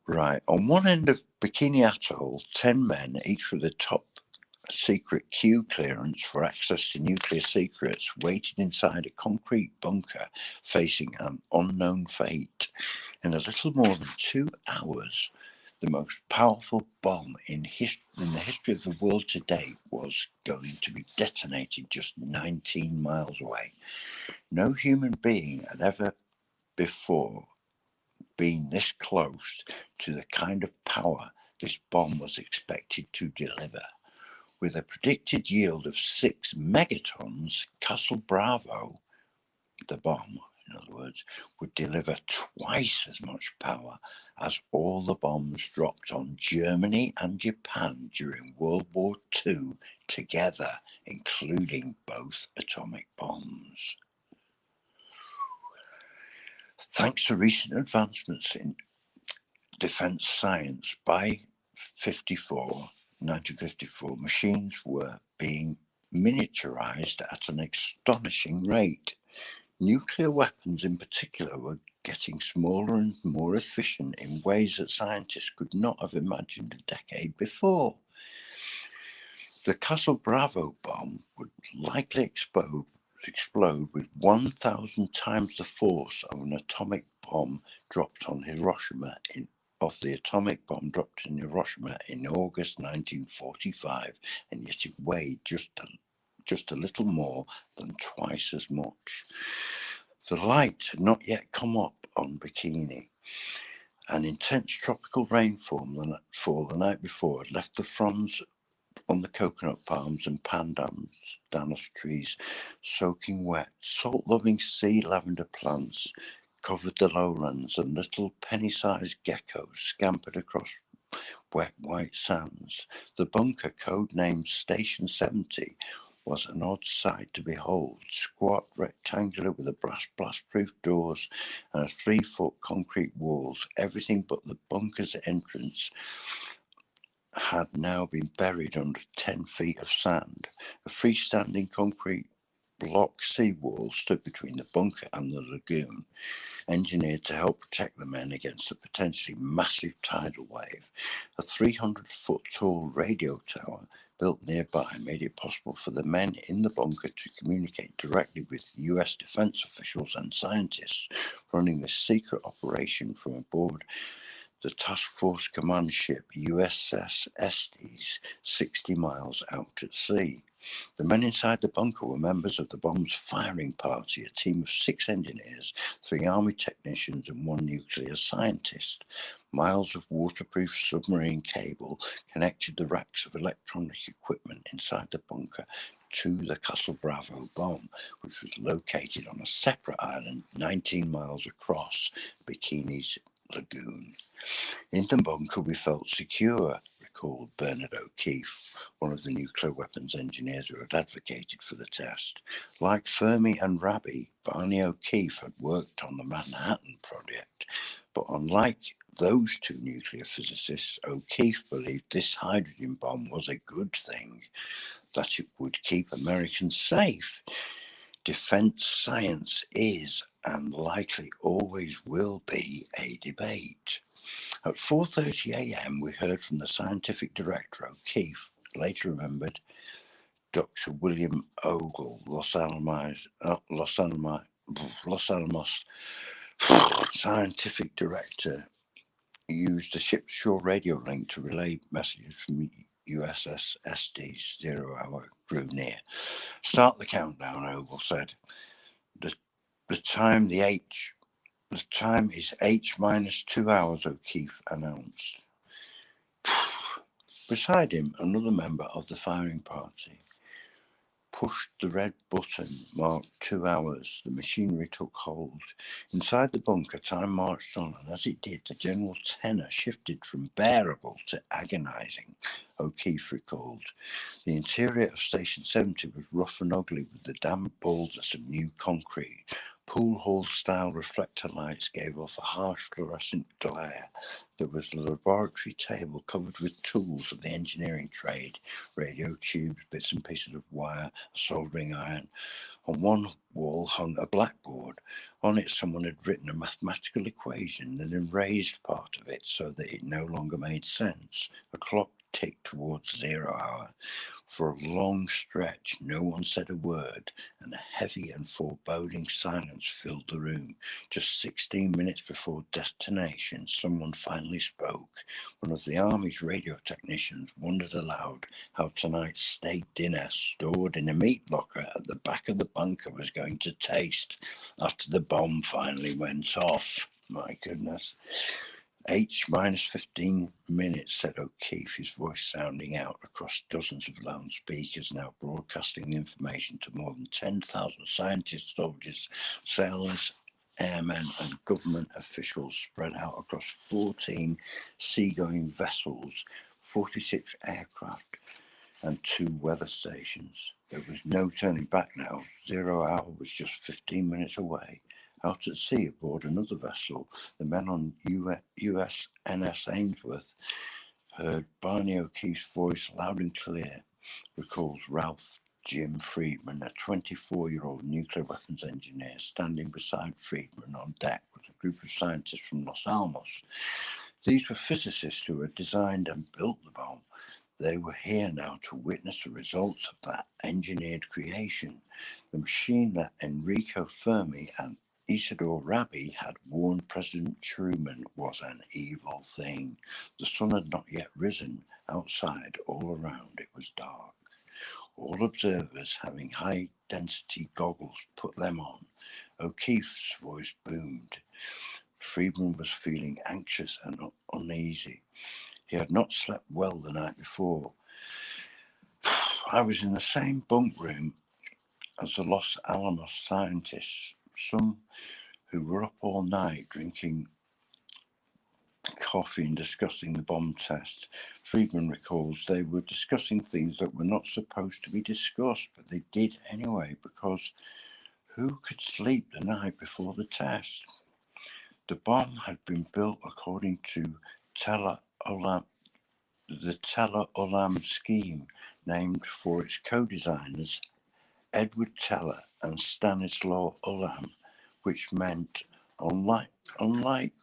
Right. On one end of Bikini Atoll, 10 men, each with a top secret Q clearance for access to nuclear secrets, waited inside a concrete bunker facing an unknown fate. In a little more than 2 hours, the most powerful bomb in the history of the world to date was going to be detonated just 19 miles away. No human being had ever before been this close to the kind of power this bomb was expected to deliver. With a predicted yield of 6 megatons, Castle Bravo, the bomb, in other words, would deliver twice as much power as all the bombs dropped on Germany and Japan during World War II together, including both atomic bombs. Thanks to recent advancements in defense science, by 1954, machines were being miniaturized at an astonishing rate. Nuclear weapons in particular were getting smaller and more efficient in ways that scientists could not have imagined a decade before. The Castle Bravo bomb would likely explode explode with 1,000 times the force of an atomic bomb dropped on Hiroshima of the atomic bomb dropped in Hiroshima in August 1945, and yet it weighed just a little more than twice as much. The light had not yet come up on Bikini. An intense tropical rainfall the night before had left the fronds on the coconut palms and pandanus trees soaking wet. Salt-loving sea lavender plants covered the lowlands, and little penny-sized geckos scampered across wet white sands. The bunker, codenamed Station 70, was an odd sight to behold. Squat, rectangular, with a blast-proof doors and 3-foot concrete walls. Everything but the bunker's entrance had now been buried under 10 feet of sand. A freestanding concrete block seawall stood between the bunker and the lagoon, engineered to help protect the men against a potentially massive tidal wave. A 300-foot tall radio tower built nearby made it possible for the men in the bunker to communicate directly with US defense officials and scientists running this secret operation from aboard the Task Force Command ship USS Estes, 60 miles out at sea. The men inside the bunker were members of the bomb's firing party, a team of 6 engineers, 3 Army technicians and 1 nuclear scientist. Miles of waterproof submarine cable connected the racks of electronic equipment inside the bunker to the Castle Bravo bomb, which was located on a separate island 19 miles across Bikini's lagoon. In the bunker we felt secure, recalled Bernard O'Keefe, one of the nuclear weapons engineers who had advocated for the test. Like Fermi and Rabi, Barney O'Keefe had worked on the Manhattan Project, but unlike those 2 nuclear physicists, O'Keefe believed this hydrogen bomb was a good thing, that it would keep Americans safe. Defense science is, and likely always will be, a debate. At 4:30 a.m., we heard from the scientific director, O'Keefe, later remembered Dr. William Ogle, Los Alamos scientific director, used the ship's shore radio link to relay messages from USS Estes. 0 hour grew near. Start the countdown, Ogle said. The time is H minus 2 hours, O'Keefe announced. Beside him, another member of the firing party pushed the red button marked 2 hours. The machinery took hold. Inside the bunker, time marched on, and as it did, the general tenor shifted from bearable to agonizing, O'Keefe recalled. The interior of Station 70 was rough and ugly, with the damp boulders of new concrete. Pool hall-style reflector lights gave off a harsh fluorescent glare. There was a laboratory table covered with tools of the engineering trade, radio tubes, bits and pieces of wire, a soldering iron. On one wall hung a blackboard. On it someone had written a mathematical equation, then erased part of it so that it no longer made sense. A clock ticked towards 0 hour. For a long stretch, no one said a word, and a heavy and foreboding silence filled the room. Just 16 minutes before destination, someone finally spoke. One of the Army's radio technicians wondered aloud how tonight's steak dinner, stored in a meat locker at the back of the bunker, was going to taste after the bomb finally went off. My goodness. H minus 15 minutes, said O'Keefe, his voice sounding out across dozens of loudspeakers, now broadcasting information to more than 10,000 scientists, soldiers, sailors, airmen, and government officials spread out across 14 seagoing vessels, 46 aircraft, and 2 weather stations. There was no turning back now. 0 hour was just 15 minutes away. Out at sea aboard another vessel, the men on USNS Ainsworth heard Barney O'Keefe's voice loud and clear, recalls Ralph Jim Friedman, a 24-year-old nuclear weapons engineer. Standing beside Friedman on deck was a group of scientists from Los Alamos. These were physicists who had designed and built the bomb. They were here now to witness the results of that engineered creation. The machine that Enrico Fermi and Isidore Rabi had warned President Truman was an evil thing. The sun had not yet risen. Outside, all around, it was dark. All observers having high-density goggles put them on. O'Keefe's voice boomed. Friedman was feeling anxious and uneasy. He had not slept well the night before. I was in the same bunk room as the Los Alamos scientists, some who were up all night drinking coffee and discussing the bomb test. Friedman recalls they were discussing things that were not supposed to be discussed, but they did anyway, because who could sleep the night before the test? The bomb had been built according to the Teller Ulam scheme, named for its co-designers Edward Teller and Stanislaw Ulam, which meant, unlike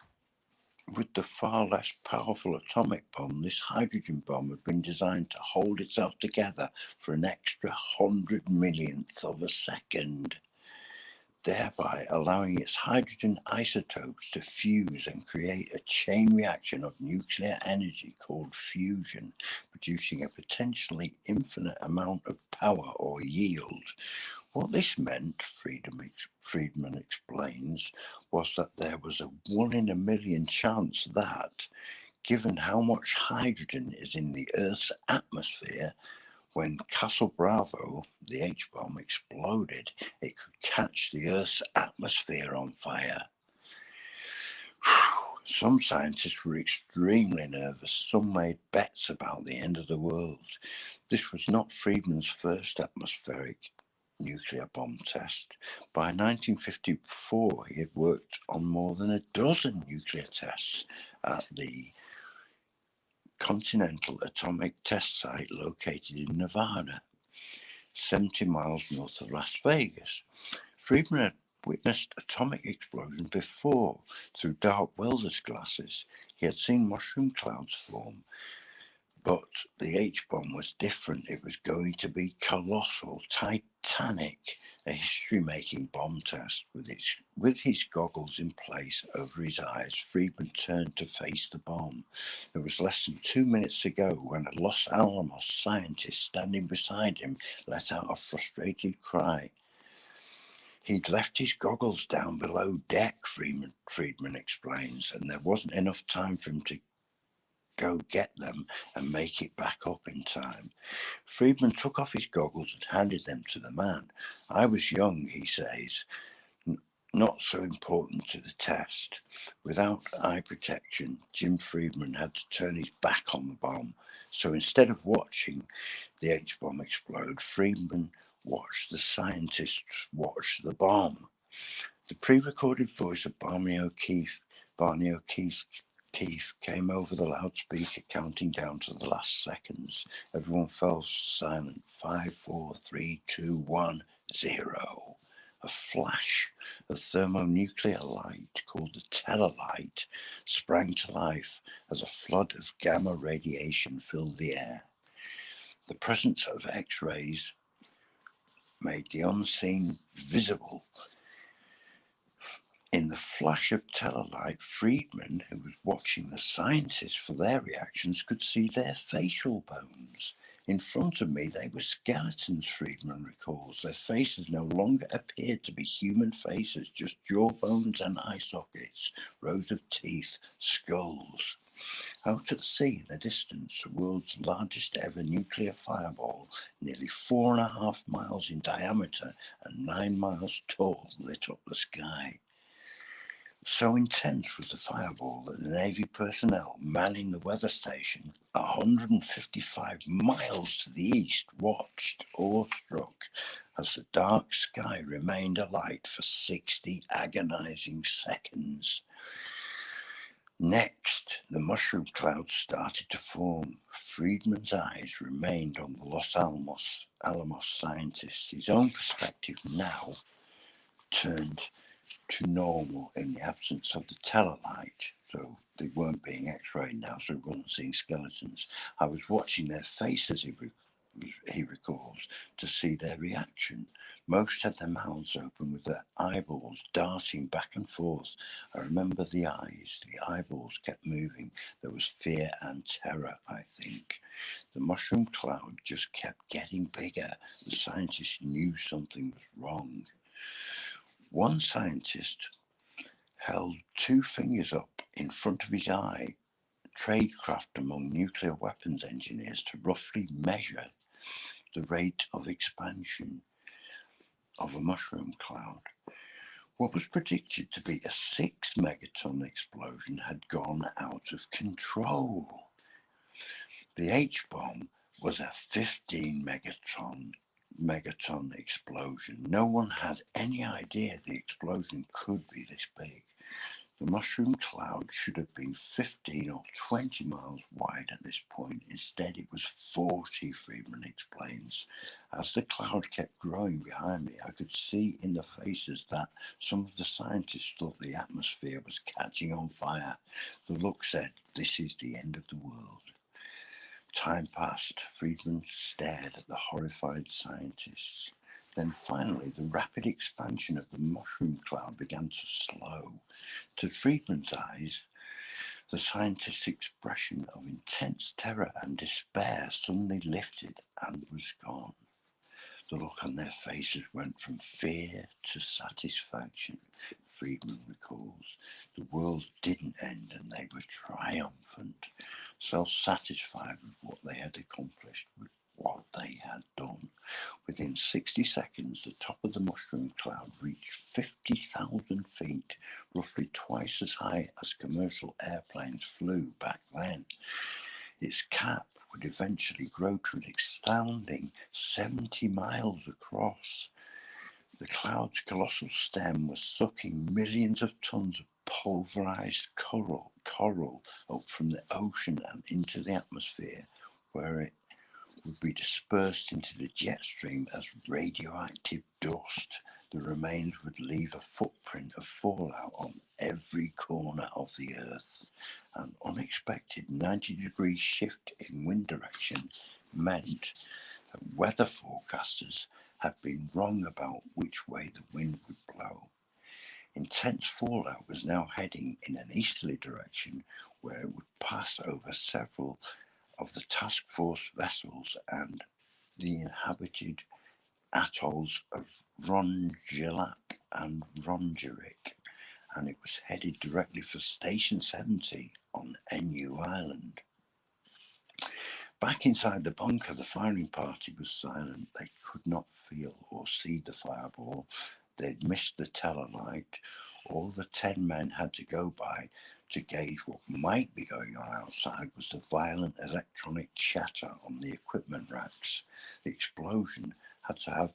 with the far less powerful atomic bomb, this hydrogen bomb had been designed to hold itself together for an extra 100 millionth of a second, thereby allowing its hydrogen isotopes to fuse and create a chain reaction of nuclear energy called fusion, producing a potentially infinite amount of power or yield. What this meant, Friedman explains, was that there was a 1 in a million chance that, given how much hydrogen is in the Earth's atmosphere, when Castle Bravo, the H-bomb, exploded, it could catch the Earth's atmosphere on fire. Some scientists were extremely nervous. Some made bets about the end of the world. This was not Friedman's first atmospheric nuclear bomb test. By 1954, he had worked on more than a dozen nuclear tests at the Continental Atomic Test Site located in Nevada, 70 miles north of Las Vegas. Friedman had witnessed atomic explosions before through dark welder's glasses. He had seen mushroom clouds form. But the H-bomb was different. It was going to be colossal, titanic, a history-making bomb test. With his goggles in place over his eyes, Friedman turned to face the bomb. It was less than 2 minutes ago when a Los Alamos scientist standing beside him let out a frustrated cry. He'd left his goggles down below deck, Friedman explains, and there wasn't enough time for him to go get them and make it back up in time. Friedman took off his goggles and handed them to the man. I was young, he says, not so important to the test. Without eye protection, Jim Friedman had to turn his back on the bomb. So instead of watching the H-bomb explode, Friedman watched the scientists watch the bomb. The pre-recorded voice of Barney O'Keefe came over the loudspeaker, counting down to the last seconds. Everyone fell silent. 5, 4, 3, 2, 1, 0. A flash of thermonuclear light, called the Teller light, sprang to life as a flood of gamma radiation filled the air. The presence of X-rays made the unseen visible. In the flash of Teller light, Friedman, who was watching the scientists for their reactions, could see their facial bones. In front of me, they were skeletons, Friedman recalls. Their faces no longer appeared to be human faces, just jawbones and eye sockets, rows of teeth, skulls. Out at sea in the distance, the world's largest ever nuclear fireball, nearly 4.5 miles in diameter and 9 miles tall, lit up the sky. So intense was the fireball that the Navy personnel manning the weather station 155 miles to the east watched, awestruck, as the dark sky remained alight for 60 agonizing seconds. Next, the mushroom clouds started to form. Friedman's eyes remained on the Los Alamos scientists. His own perspective now turned to normal in the absence of the Teller light. So they weren't being x-rayed now, so he wasn't seeing skeletons. I was watching their faces, he he recalls, to see their reaction. Most had their mouths open with their eyeballs darting back and forth. I remember the eyes. The eyeballs kept moving. There was fear and terror, I think. The mushroom cloud just kept getting bigger. The scientists knew something was wrong. One scientist held two fingers up in front of his eye, tradecraft among nuclear weapons engineers, to roughly measure the rate of expansion of a mushroom cloud. What was predicted to be a 6 megaton explosion had gone out of control. The H-bomb was a 15 megaton explosion. No one had any idea the explosion could be this big. The mushroom cloud should have been 15 or 20 miles wide at this point. Instead, it was 40, Friedman explains. As the cloud kept growing behind me, I could see in the faces that some of the scientists thought the atmosphere was catching on fire. The look said, "This is the end of the world." Time passed. Friedman stared at the horrified scientists. Then finally, the rapid expansion of the mushroom cloud began to slow. To Friedman's eyes, the scientist's expression of intense terror and despair suddenly lifted and was gone. The look on their faces went from fear to satisfaction. Friedman recalls, the world didn't end and they were triumphant, self-satisfied with what they had accomplished, with what they had done. Within 60 seconds, the top of the mushroom cloud reached 50,000 feet, roughly twice as high as commercial airplanes flew back then. Its cap would eventually grow to an astounding 70 miles across. The cloud's colossal stem was sucking millions of tons of pulverized coral up from the ocean and into the atmosphere, where it would be dispersed into the jet stream as radioactive dust. The remains would leave a footprint of fallout on every corner of the Earth. An unexpected 90-degree shift in wind direction meant that weather forecasters had been wrong about which way the wind would blow. Intense fallout was now heading in an easterly direction, where it would pass over several of the task force vessels and the inhabited atolls of Rongelap and Rongerik, and it was headed directly for Station 70 on NU Island. Back inside the bunker, the firing party was silent. They could not feel or see the fireball. They'd missed the telelight. All the 10 men had to go by to gauge what might be going on outside was the violent electronic chatter on the equipment racks. The explosion had to have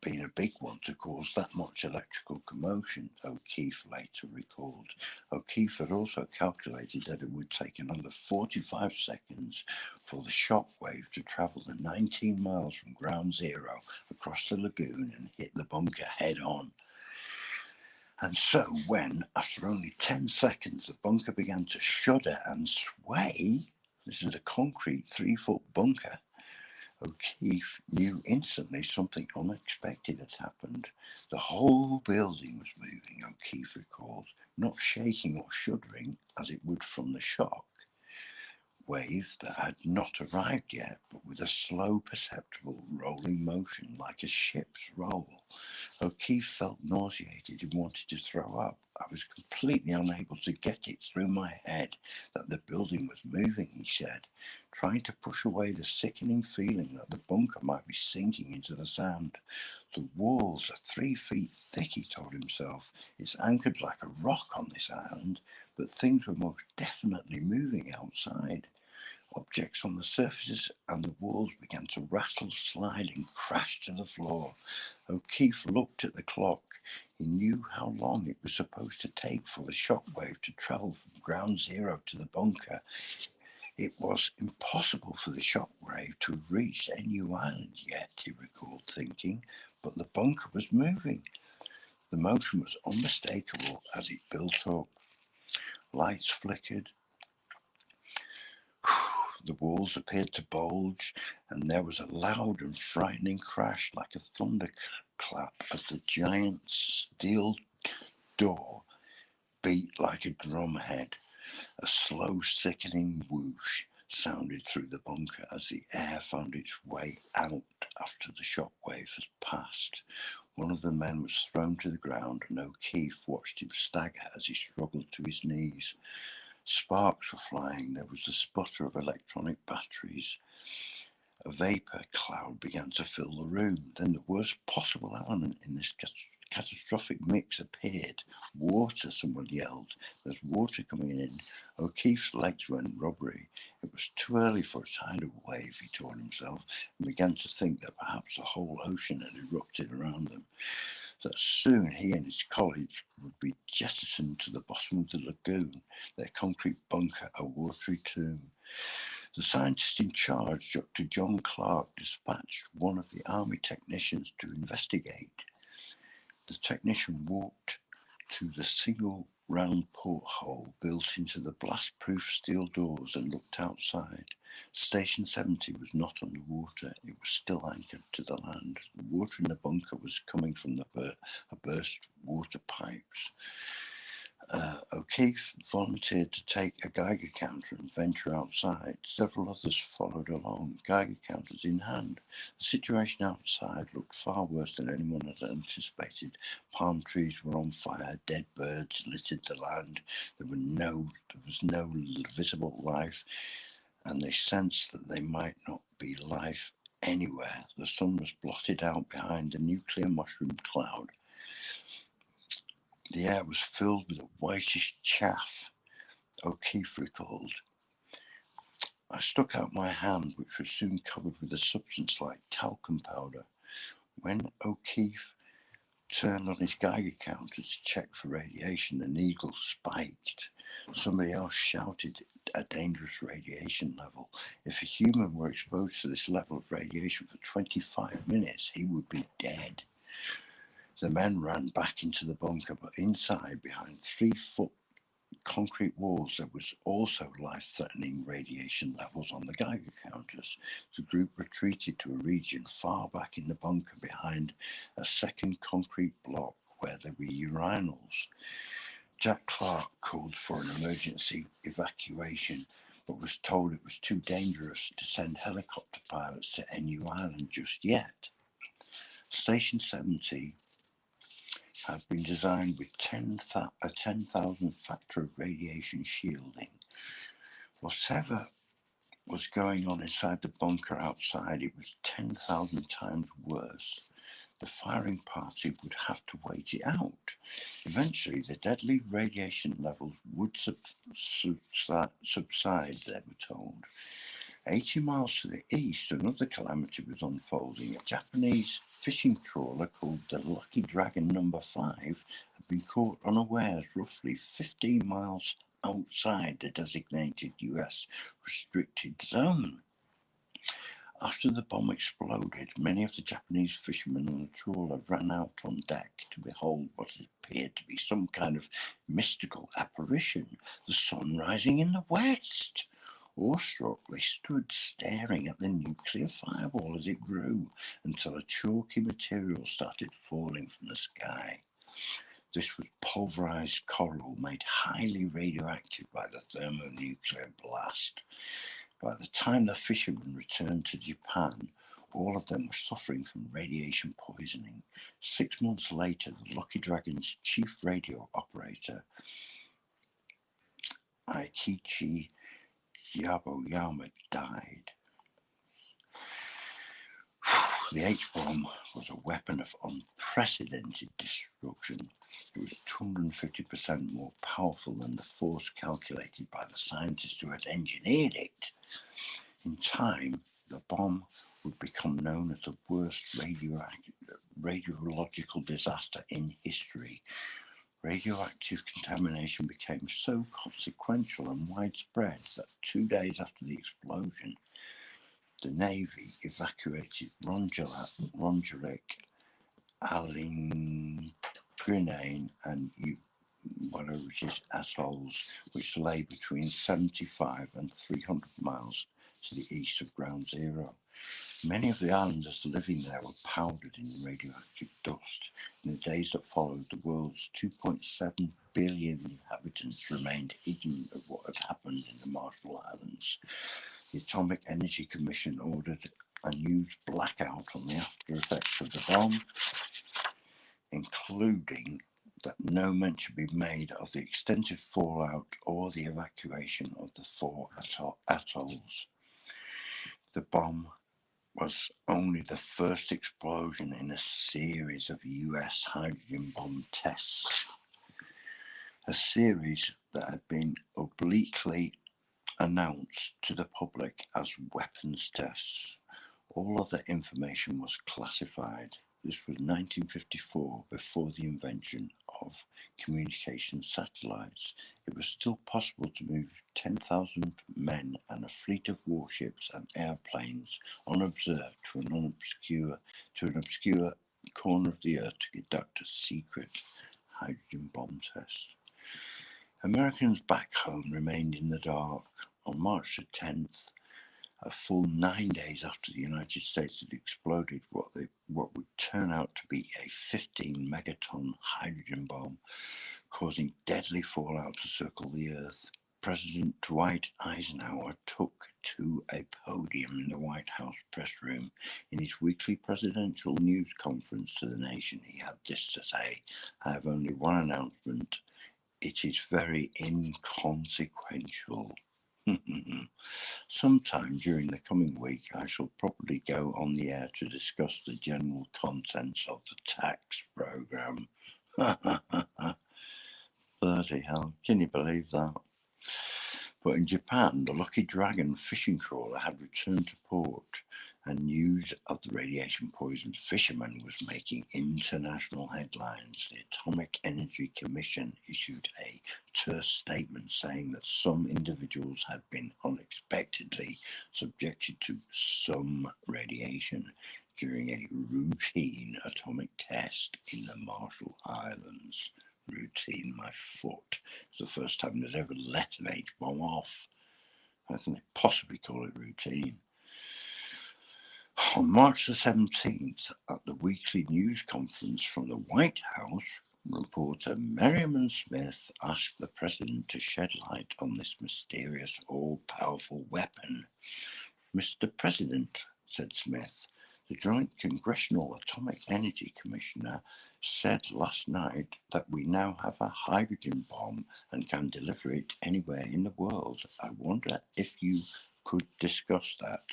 been a big one to cause that much electrical commotion, O'Keefe later recalled. O'Keefe had also calculated that it would take another 45 seconds for the shock wave to travel the 19 miles from ground zero across the lagoon and hit the bunker head on. And so when, after only 10 seconds, the bunker began to shudder and sway, this is a concrete 3-foot bunker, O'Keefe knew instantly something unexpected had happened. The whole building was moving, O'Keefe recalled, not shaking or shuddering as it would from the shock wave that had not arrived yet, but with a slow, perceptible rolling motion like a ship's roll. O'Keefe felt nauseated and wanted to throw up. I was completely unable to get it through my head that the building was moving, he said, trying to push away the sickening feeling that the bunker might be sinking into the sand. The walls are 3 feet thick, he told himself. It's anchored like a rock on this island, but things were most definitely moving outside. Objects on the surfaces and the walls began to rattle, slide, and crash to the floor. O'Keefe looked at the clock. He knew how long it was supposed to take for the shockwave to travel from ground zero to the bunker. It was impossible for the shockwave to have reached NU Island yet, he recalled thinking, but the bunker was moving. The motion was unmistakable as it built up. Lights flickered. The walls appeared to bulge, and there was a loud and frightening crash like a thunderclap as the giant steel door beat like a drumhead. A slow, sickening whoosh sounded through the bunker as the air found its way out after the shockwave had passed. One of the men was thrown to the ground, and O'Keefe watched him stagger as he struggled to his knees. Sparks were flying. There was the sputter of electronic batteries. A vapour cloud began to fill the room. Then the worst possible element in this catastrophic mix appeared. Water, someone yelled. There's water coming in. O'Keefe's legs went rubbery. It was too early for a tidal wave, he told himself, and began to think that perhaps the whole ocean had erupted around them. That soon he and his colleagues would be jettisoned to the bottom of the lagoon, their concrete bunker a watery tomb. The scientist in charge, Dr. John Clark, dispatched one of the army technicians to investigate. The technician walked to the single round porthole built into the blast-proof steel doors and looked outside. Station 70 was not underwater. It was still anchored to the land. The water in the bunker was coming from the burst water pipes. O'Keefe volunteered to take a Geiger counter and venture outside. Several others followed along, Geiger counters in hand. The situation outside looked far worse than anyone had anticipated. Palm trees were on fire, dead birds littered the land. There was no visible life, and they sensed that they might not be life anywhere. The sun was blotted out behind a nuclear mushroom cloud. The air was filled with a whitish chaff, O'Keefe recalled. I stuck out my hand, which was soon covered with a substance like talcum powder. When O'Keefe turned on his Geiger counter to check for radiation, the needle spiked. Somebody else shouted a dangerous radiation level. If a human were exposed to this level of radiation for 25 minutes, he would be dead. The men ran back into the bunker, but inside, behind 3-foot concrete walls, there was also life-threatening radiation levels on the Geiger counters. The group retreated to a region far back in the bunker behind a second concrete block where there were urinals. Jack Clark called for an emergency evacuation, but was told it was too dangerous to send helicopter pilots to NU Island just yet. Station 70 had been designed with a 10,000 factor of radiation shielding. Whatever was going on inside the bunker outside, it was 10,000 times worse. The firing party would have to wait it out. Eventually, the deadly radiation levels would subside, they were told. 80 miles to the east, another calamity was unfolding. A Japanese fishing trawler called the Lucky Dragon No. 5 had been caught unawares roughly 15 miles outside the designated US restricted zone. After the bomb exploded, many of the Japanese fishermen on the trawler ran out on deck to behold what appeared to be some kind of mystical apparition, the sun rising in the west. Awestruck, they stood staring at the nuclear fireball as it grew until a chalky material started falling from the sky. This was pulverized coral made highly radioactive by the thermonuclear blast. By the time the fishermen returned to Japan, all of them were suffering from radiation poisoning. 6 months later, the Lucky Dragon's chief radio operator, Aikichi Yaboyama, died. The H-bomb was a weapon of unprecedented destruction. It was 250% more powerful than the force calculated by the scientists who had engineered it. In time, the bomb would become known as the worst radiological disaster in history. Radioactive contamination became so consequential and widespread that 2 days after the explosion, the Navy evacuated Rongerik, Alinguinane and Uwharris atolls, which lay between 75 and 300 miles to the east of Ground Zero. Many of the islanders living there were powdered in radioactive dust. In the days that followed, the world's 2.7 billion inhabitants remained ignorant of what had happened in the Marshall Islands. The Atomic Energy Commission ordered a news blackout on the after effects of the bomb, including that no mention be made of the extensive fallout or the evacuation of the 4 atolls. The bomb was only the first explosion in a series of US hydrogen bomb tests, a series that had been obliquely announced to the public as weapons tests. All other information was classified. This was 1954, before the invention of communication satellites. It was still possible to move 10,000 men and a fleet of warships and airplanes unobserved to an obscure corner of the earth to conduct a secret hydrogen bomb test. Americans back home remained in the dark. On March the 10th, a full 9 days after the United States had exploded what would turn out to be a 15 megaton hydrogen bomb, causing deadly fallout to circle the earth, President Dwight Eisenhower took to a podium in the White House press room. In his weekly presidential news conference to the nation, he had this to say: "I have only one announcement. It is very inconsequential. Sometime during the coming week, I shall probably go on the air to discuss the general contents of the tax program." Bloody hell, can you believe that? But in Japan, the Lucky Dragon fishing trawler had returned to port, and news of the radiation-poisoned fishermen was making international headlines. The Atomic Energy Commission issued a terse statement saying that some individuals had been unexpectedly subjected to some radiation during a routine atomic test in the Marshall Islands. Routine, my foot. It's the first time they'd ever let an H-bomb off. How can they possibly call it routine? On March the 17th, at the weekly news conference from the White House, reporter Merriman Smith asked the president to shed light on this mysterious, all-powerful weapon. "Mr. President," said Smith, "the Joint Congressional Atomic Energy Commissioner said last night that we now have a hydrogen bomb and can deliver it anywhere in the world. I wonder if you could discuss that."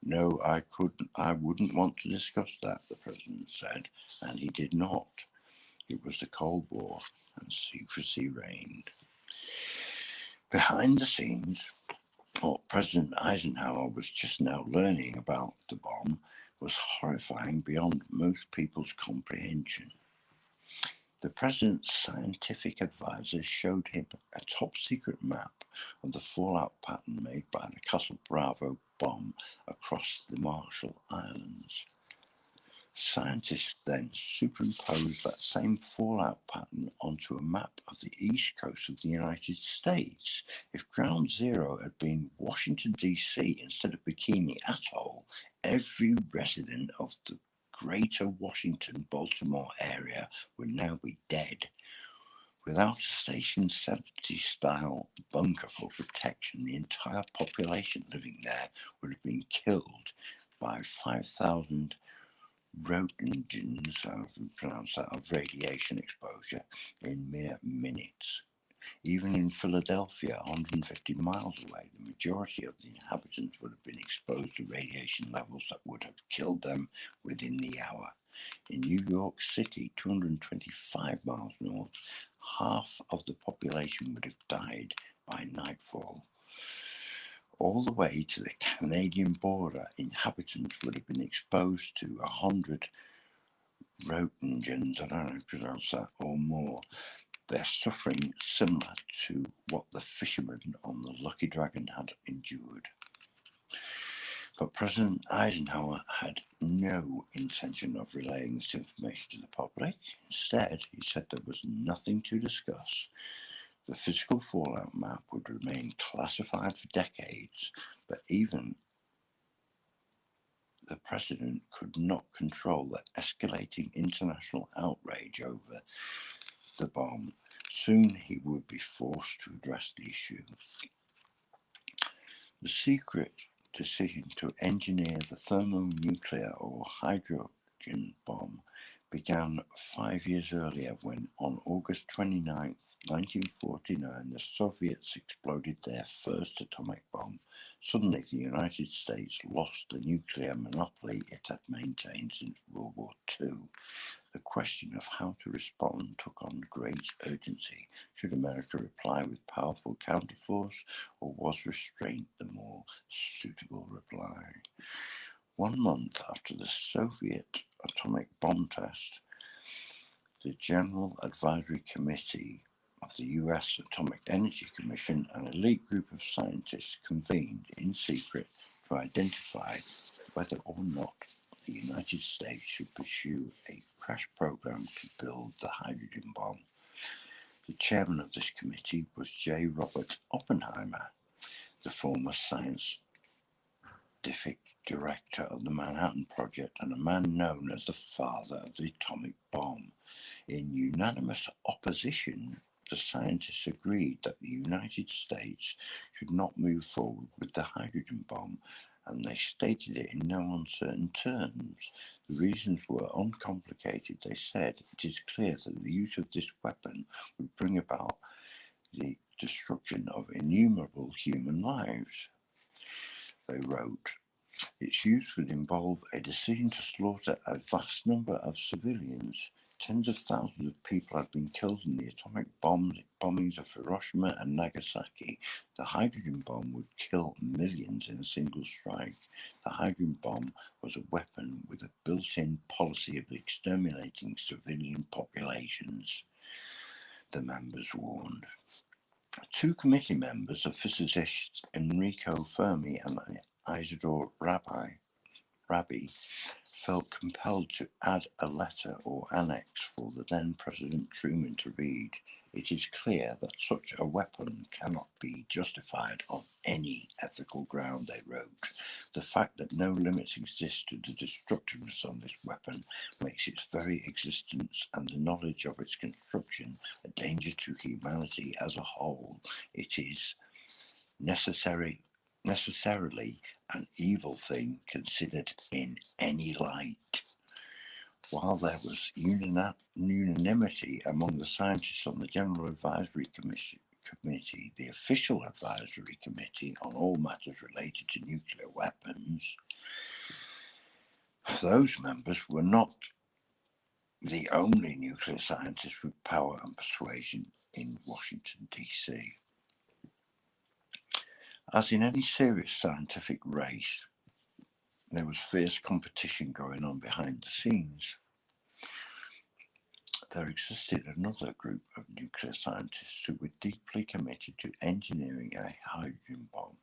"No, I couldn't. I wouldn't want to discuss that," the president said, and he did not. It was the Cold War, and secrecy reigned. Behind the scenes, what President Eisenhower was just now learning about the bomb was horrifying beyond most people's comprehension. The president's scientific advisors showed him a top-secret map of the fallout pattern made by the Castle Bravo bomb across the Marshall Islands. Scientists then superimposed that same fallout pattern onto a map of the east coast of the United States. If Ground Zero had been Washington, D.C. instead of Bikini Atoll, every resident of the greater Washington-Baltimore area would now be dead. Without a Station 70-style bunker for protection, the entire population living there would have been killed by 5,000 roentgens, of radiation exposure in mere minutes. Even in Philadelphia, 150 miles away, the majority of the inhabitants would have been exposed to radiation levels that would have killed them within the hour. In New York City, 225 miles north, half of the population would have died by nightfall. All the way to the Canadian border, inhabitants would have been exposed to 100 roentgens, I don't know how to pronounce that, or more. They're suffering similar to what the fishermen on the Lucky Dragon had endured. But President Eisenhower had no intention of relaying this information to the public. Instead, he said there was nothing to discuss. The physical fallout map would remain classified for decades, but even the president could not control the escalating international outrage over the bomb. Soon he would be forced to address the issue. The secret decision to engineer the thermonuclear or hydrogen bomb began 5 years earlier when, on August 29, 1949, the Soviets exploded their first atomic bomb. Suddenly, the United States lost the nuclear monopoly it had maintained since World War II. The question of how to respond took on great urgency. Should America reply with powerful counterforce, or was restraint the more suitable reply? 1 month after the Soviet atomic bomb test, the General Advisory Committee of the U.S. Atomic Energy Commission, an elite group of scientists, convened in secret to identify whether or not the United States should pursue a crash program to build the hydrogen bomb. The chairman of this committee was J. Robert Oppenheimer, the former scientific director of the Manhattan Project and a man known as the father of the atomic bomb. In unanimous opposition, the scientists agreed that the United States should not move forward with the hydrogen bomb, and they stated it in no uncertain terms. The reasons were uncomplicated. They said, "It is clear that the use of this weapon would bring about the destruction of innumerable human lives." They wrote, "Its use would involve a decision to slaughter a vast number of civilians. Tens of thousands of people have been killed in the atomic bombings of Hiroshima and Nagasaki. The hydrogen bomb would kill millions in a single strike. The hydrogen bomb was a weapon with a built-in policy of exterminating civilian populations," the members warned. 2 committee members, the physicists Enrico Fermi and Isidore Rabi, felt compelled to add a letter or annex for the then President Truman to read. "It is clear that such a weapon cannot be justified on any ethical ground," they wrote. "The fact that no limits exist to the destructiveness of this weapon makes its very existence and the knowledge of its construction a danger to humanity as a whole. It is necessarily an evil thing considered in any light." While there was unanimity among the scientists on the General Advisory Committee, the official advisory committee on all matters related to nuclear weapons, those members were not the only nuclear scientists with power and persuasion in Washington, D.C. As in any serious scientific race, there was fierce competition going on behind the scenes. There existed another group of nuclear scientists who were deeply committed to engineering a hydrogen bomb.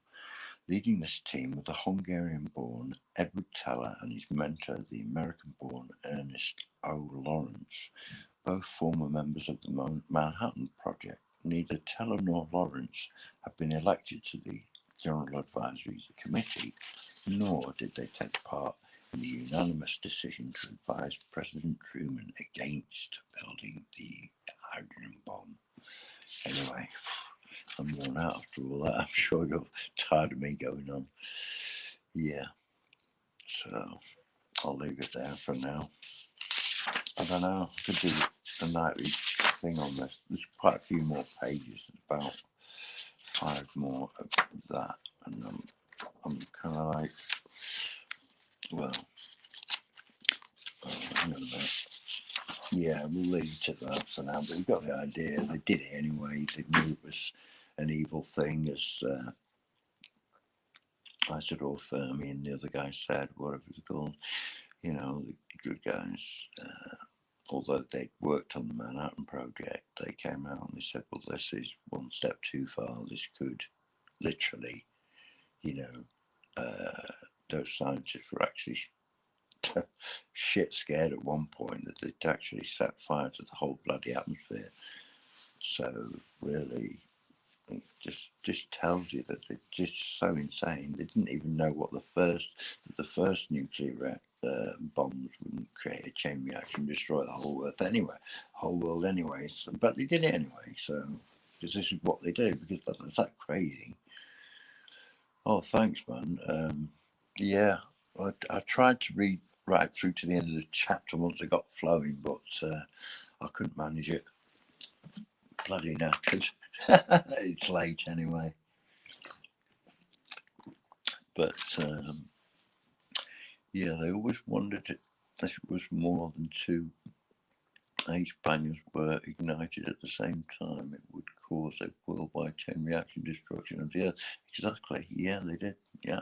Leading this team were the Hungarian-born Edward Teller and his mentor, the American-born Ernest O. Lawrence, both former members of the Manhattan Project. Neither Teller nor Lawrence had been elected to the General Advisory Committee, nor did they take part in the unanimous decision to advise President Truman against building the hydrogen bomb. Anyway, I'm worn out after all that. I'm sure you're tired of me going on. Yeah, so I'll leave it there for now. I don't know, I could do a nightly thing on this. There's quite a few more pages, about 5 more of that, and I'm kind of like, well, hang on a minute. Yeah, we'll leave it at that for now, but you got the idea. They did it anyway. They knew it was an evil thing, as Isidore Fermi and the other guy said, whatever it's called, you know, the good guys. Although they'd worked on the Manhattan Project, they came out and they said, well, this is one step too far. This could literally, you know, those scientists were actually shit scared at one point that they'd actually set fire to the whole bloody atmosphere. So really, It just tells you that they're just so insane. They didn't even know what the first nuclear bombs wouldn't create a chain reaction, destroy the whole Earth anyway, whole world anyway. So, but they did it anyway. So because this is what they do. Because that's that crazy. Oh, thanks, man. Yeah, I tried to read right through to the end of the chapter once I got flowing, but I couldn't manage it. Bloody knackered. It's late anyway. But yeah, they always wondered if it was more than two H-bangers were ignited at the same time, it would cause a worldwide chain reaction destruction of the Earth. Exactly. Yeah, they did. Yeah.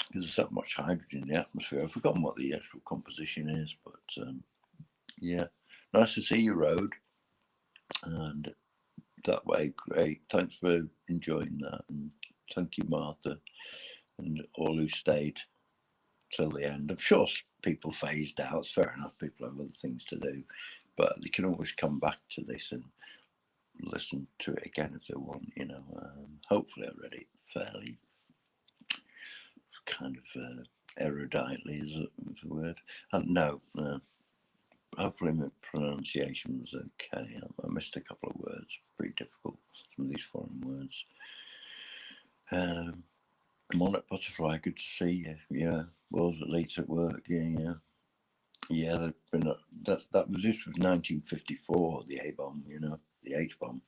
Because there's so much hydrogen in the atmosphere. I've forgotten what the actual composition is, but yeah. Nice to see you, Road. And that way, great. Thanks for enjoying that. And thank you, Martha, and all who stayed till the end. I'm sure people phased out. It's fair enough. People have other things to do. But they can always come back to this and listen to it again if they want, you know. Hopefully I read it fairly kind of eruditely is the word. No, hopefully my pronunciation was okay. I missed a couple of words, pretty difficult, some of these foreign words. Monarch Butterfly, good to see you. Yeah, World's Elites at Work, yeah. Yeah, there's been this was 1954, the A-bomb, you know, the H-bomb.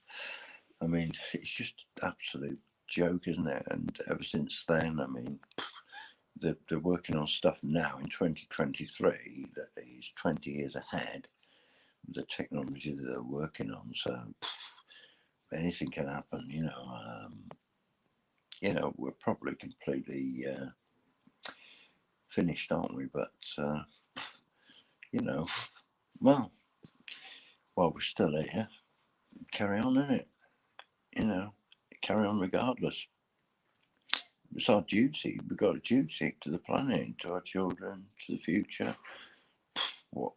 I mean, it's just absolute joke, isn't it? And ever since then, I mean, they're working on stuff now in 2023 that is 20 years ahead of the technology that they're working on. So anything can happen, you know. We're probably completely finished, aren't we? But you know, well, while we're still here, carry on, innit? You know, carry on regardless. It's our duty. We've got a duty to the planet, to our children, to the future. What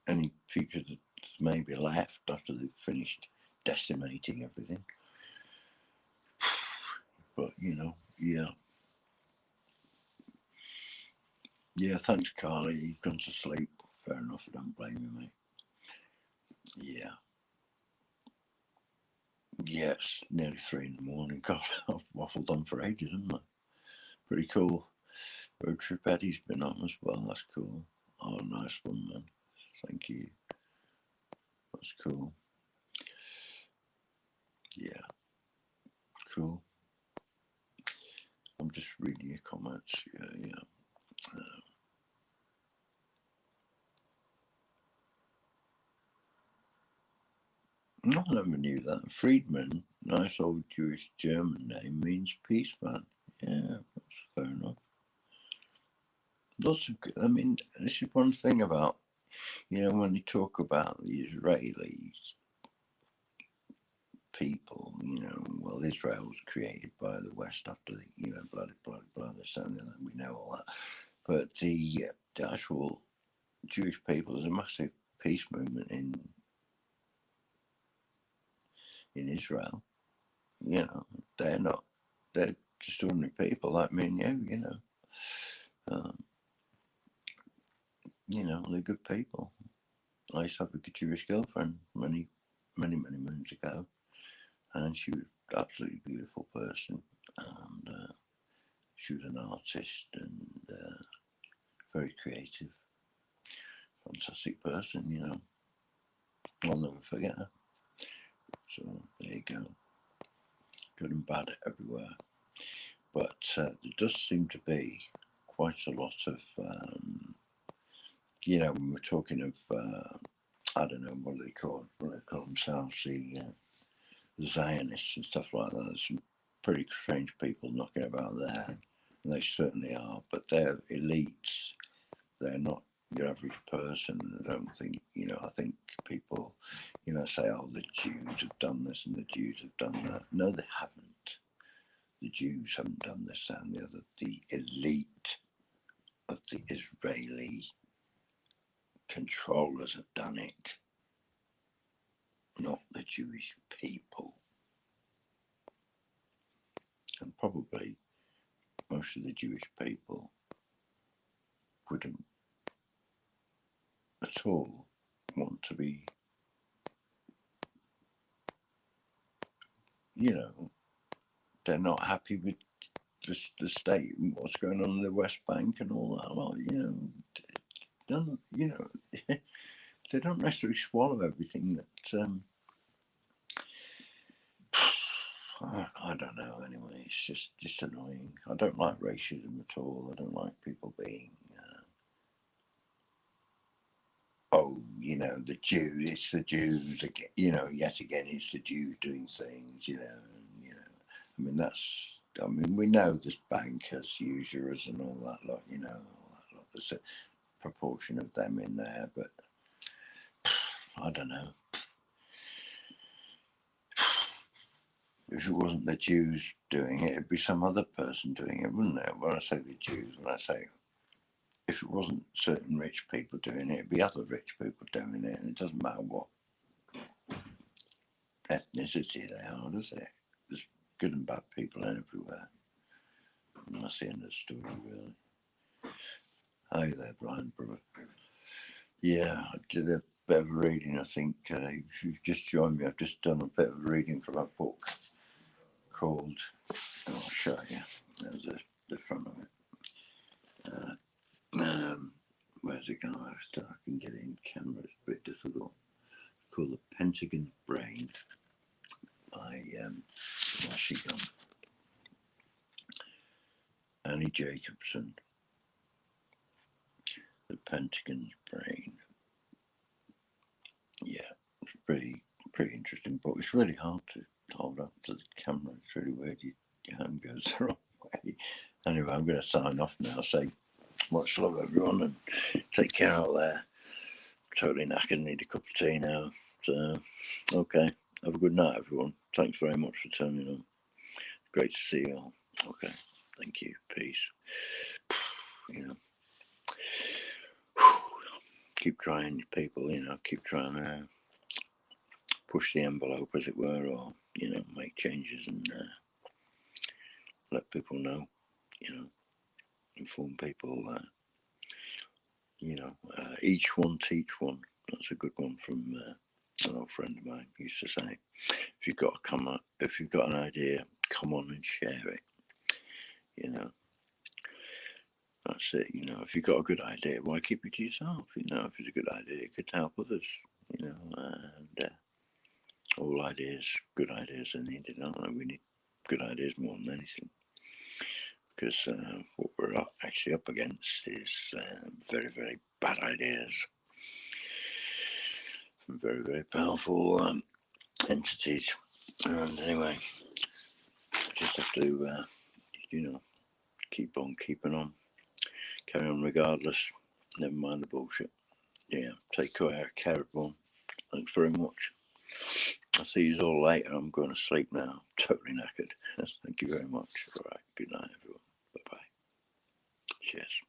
any future that may be left after they've finished decimating everything. But you know, yeah. Yeah, thanks, Carly. You've gone to sleep. Fair enough. I don't blame you, mate. Yeah. Yes, nearly 3 in the morning. God, I've waffled on for ages, haven't I? Pretty cool. Road Trip Eddie's been on as well. That's cool. Oh, nice one, man. Thank you. That's cool. Yeah. Cool. I'm just reading your comments. Yeah. I never knew that. Friedman, nice old Jewish German name, means peace man. Yeah, that's fair enough. Lots of, I mean, this is one thing about, you know, when they talk about the Israelis people, you know, well, Israel was created by the West after the, you know, blah, this and that, we know all that. But the actual Jewish people, there's a massive peace movement in Israel. You know, they're just ordinary people like me and you know. You know, they're good people. I used to have a Jewish girlfriend many moons ago, and she was an absolutely beautiful person, and she was an artist and very creative, fantastic person. You know, I'll never forget her. So there you go, good and bad everywhere. But there does seem to be quite a lot of, you know, when we're talking of, I don't know, what do they call themselves, the Zionists and stuff like that. There's some pretty strange people knocking about there, and they certainly are. But they're elites. They're not your average person. I don't think, you know, I think people, you know, say, oh, the Jews have done this and the Jews have done that. No, they haven't. The Jews haven't done this and the other. The elite of the Israeli controllers have done it. not the Jewish people. And probably most of the Jewish people wouldn't at all want to be, you know, they're not happy with the state and what's going on in the West Bank and all that. Well, they don't necessarily swallow everything that. I don't know. Anyway, it's just annoying. I don't like racism at all. I don't like people being. The Jews. It's the Jews again. Yet again, it's the Jews doing things. I mean, we know this bank has usurers and all that lot. There's a proportion of them in there, but I don't know. If it wasn't the Jews doing it, it'd be some other person doing it, wouldn't it? When I say the Jews, when I say if it wasn't certain rich people doing it, it'd be other rich people doing it, and it doesn't matter what ethnicity they are, does it? There's good and bad people everywhere. And that's the end of the story, really. Hi there, Brian, brother. Yeah, I did a bit of reading, I think. If you've just joined me, I've just done a bit of reading from a book called, I'll show you. There's the front of it. Where's it going? I can get it in camera. It's a bit difficult. It's called The Pentagon's Brain by where's she gone? Annie Jacobson. The Pentagon's Brain. Yeah, it's pretty interesting book. It's really hard to hold up to the camera. It's really weird. Your hand goes the wrong way. Anyway, I'm going to sign off now. Say much love, everyone, and take care out there. Totally knackered. Need a cup of tea now. So, okay. Have a good night, everyone. Thanks very much for turning on. Great to see you all. Okay. Thank you. Peace. Keep trying, people. Keep trying to push the envelope, as it were, or make changes and let people know. Inform people. Each one teach one. That's a good one from an old friend of mine used to say. If you've got an idea, come on and share it. That's it. If you've got a good idea, why keep it to yourself? If it's a good idea, it could help others. And all ideas, good ideas are needed. We need good ideas more than anything. Because what we're actually up against is very, very bad ideas from very, very powerful entities. And anyway, just have to, keep on keeping on, carry on regardless. Never mind the bullshit. Yeah, take care, everyone. Thanks very much. I'll see you all later. I'm going to sleep now. Totally knackered. Thank you very much. All right. Good night, everyone. Bye-bye. Cheers.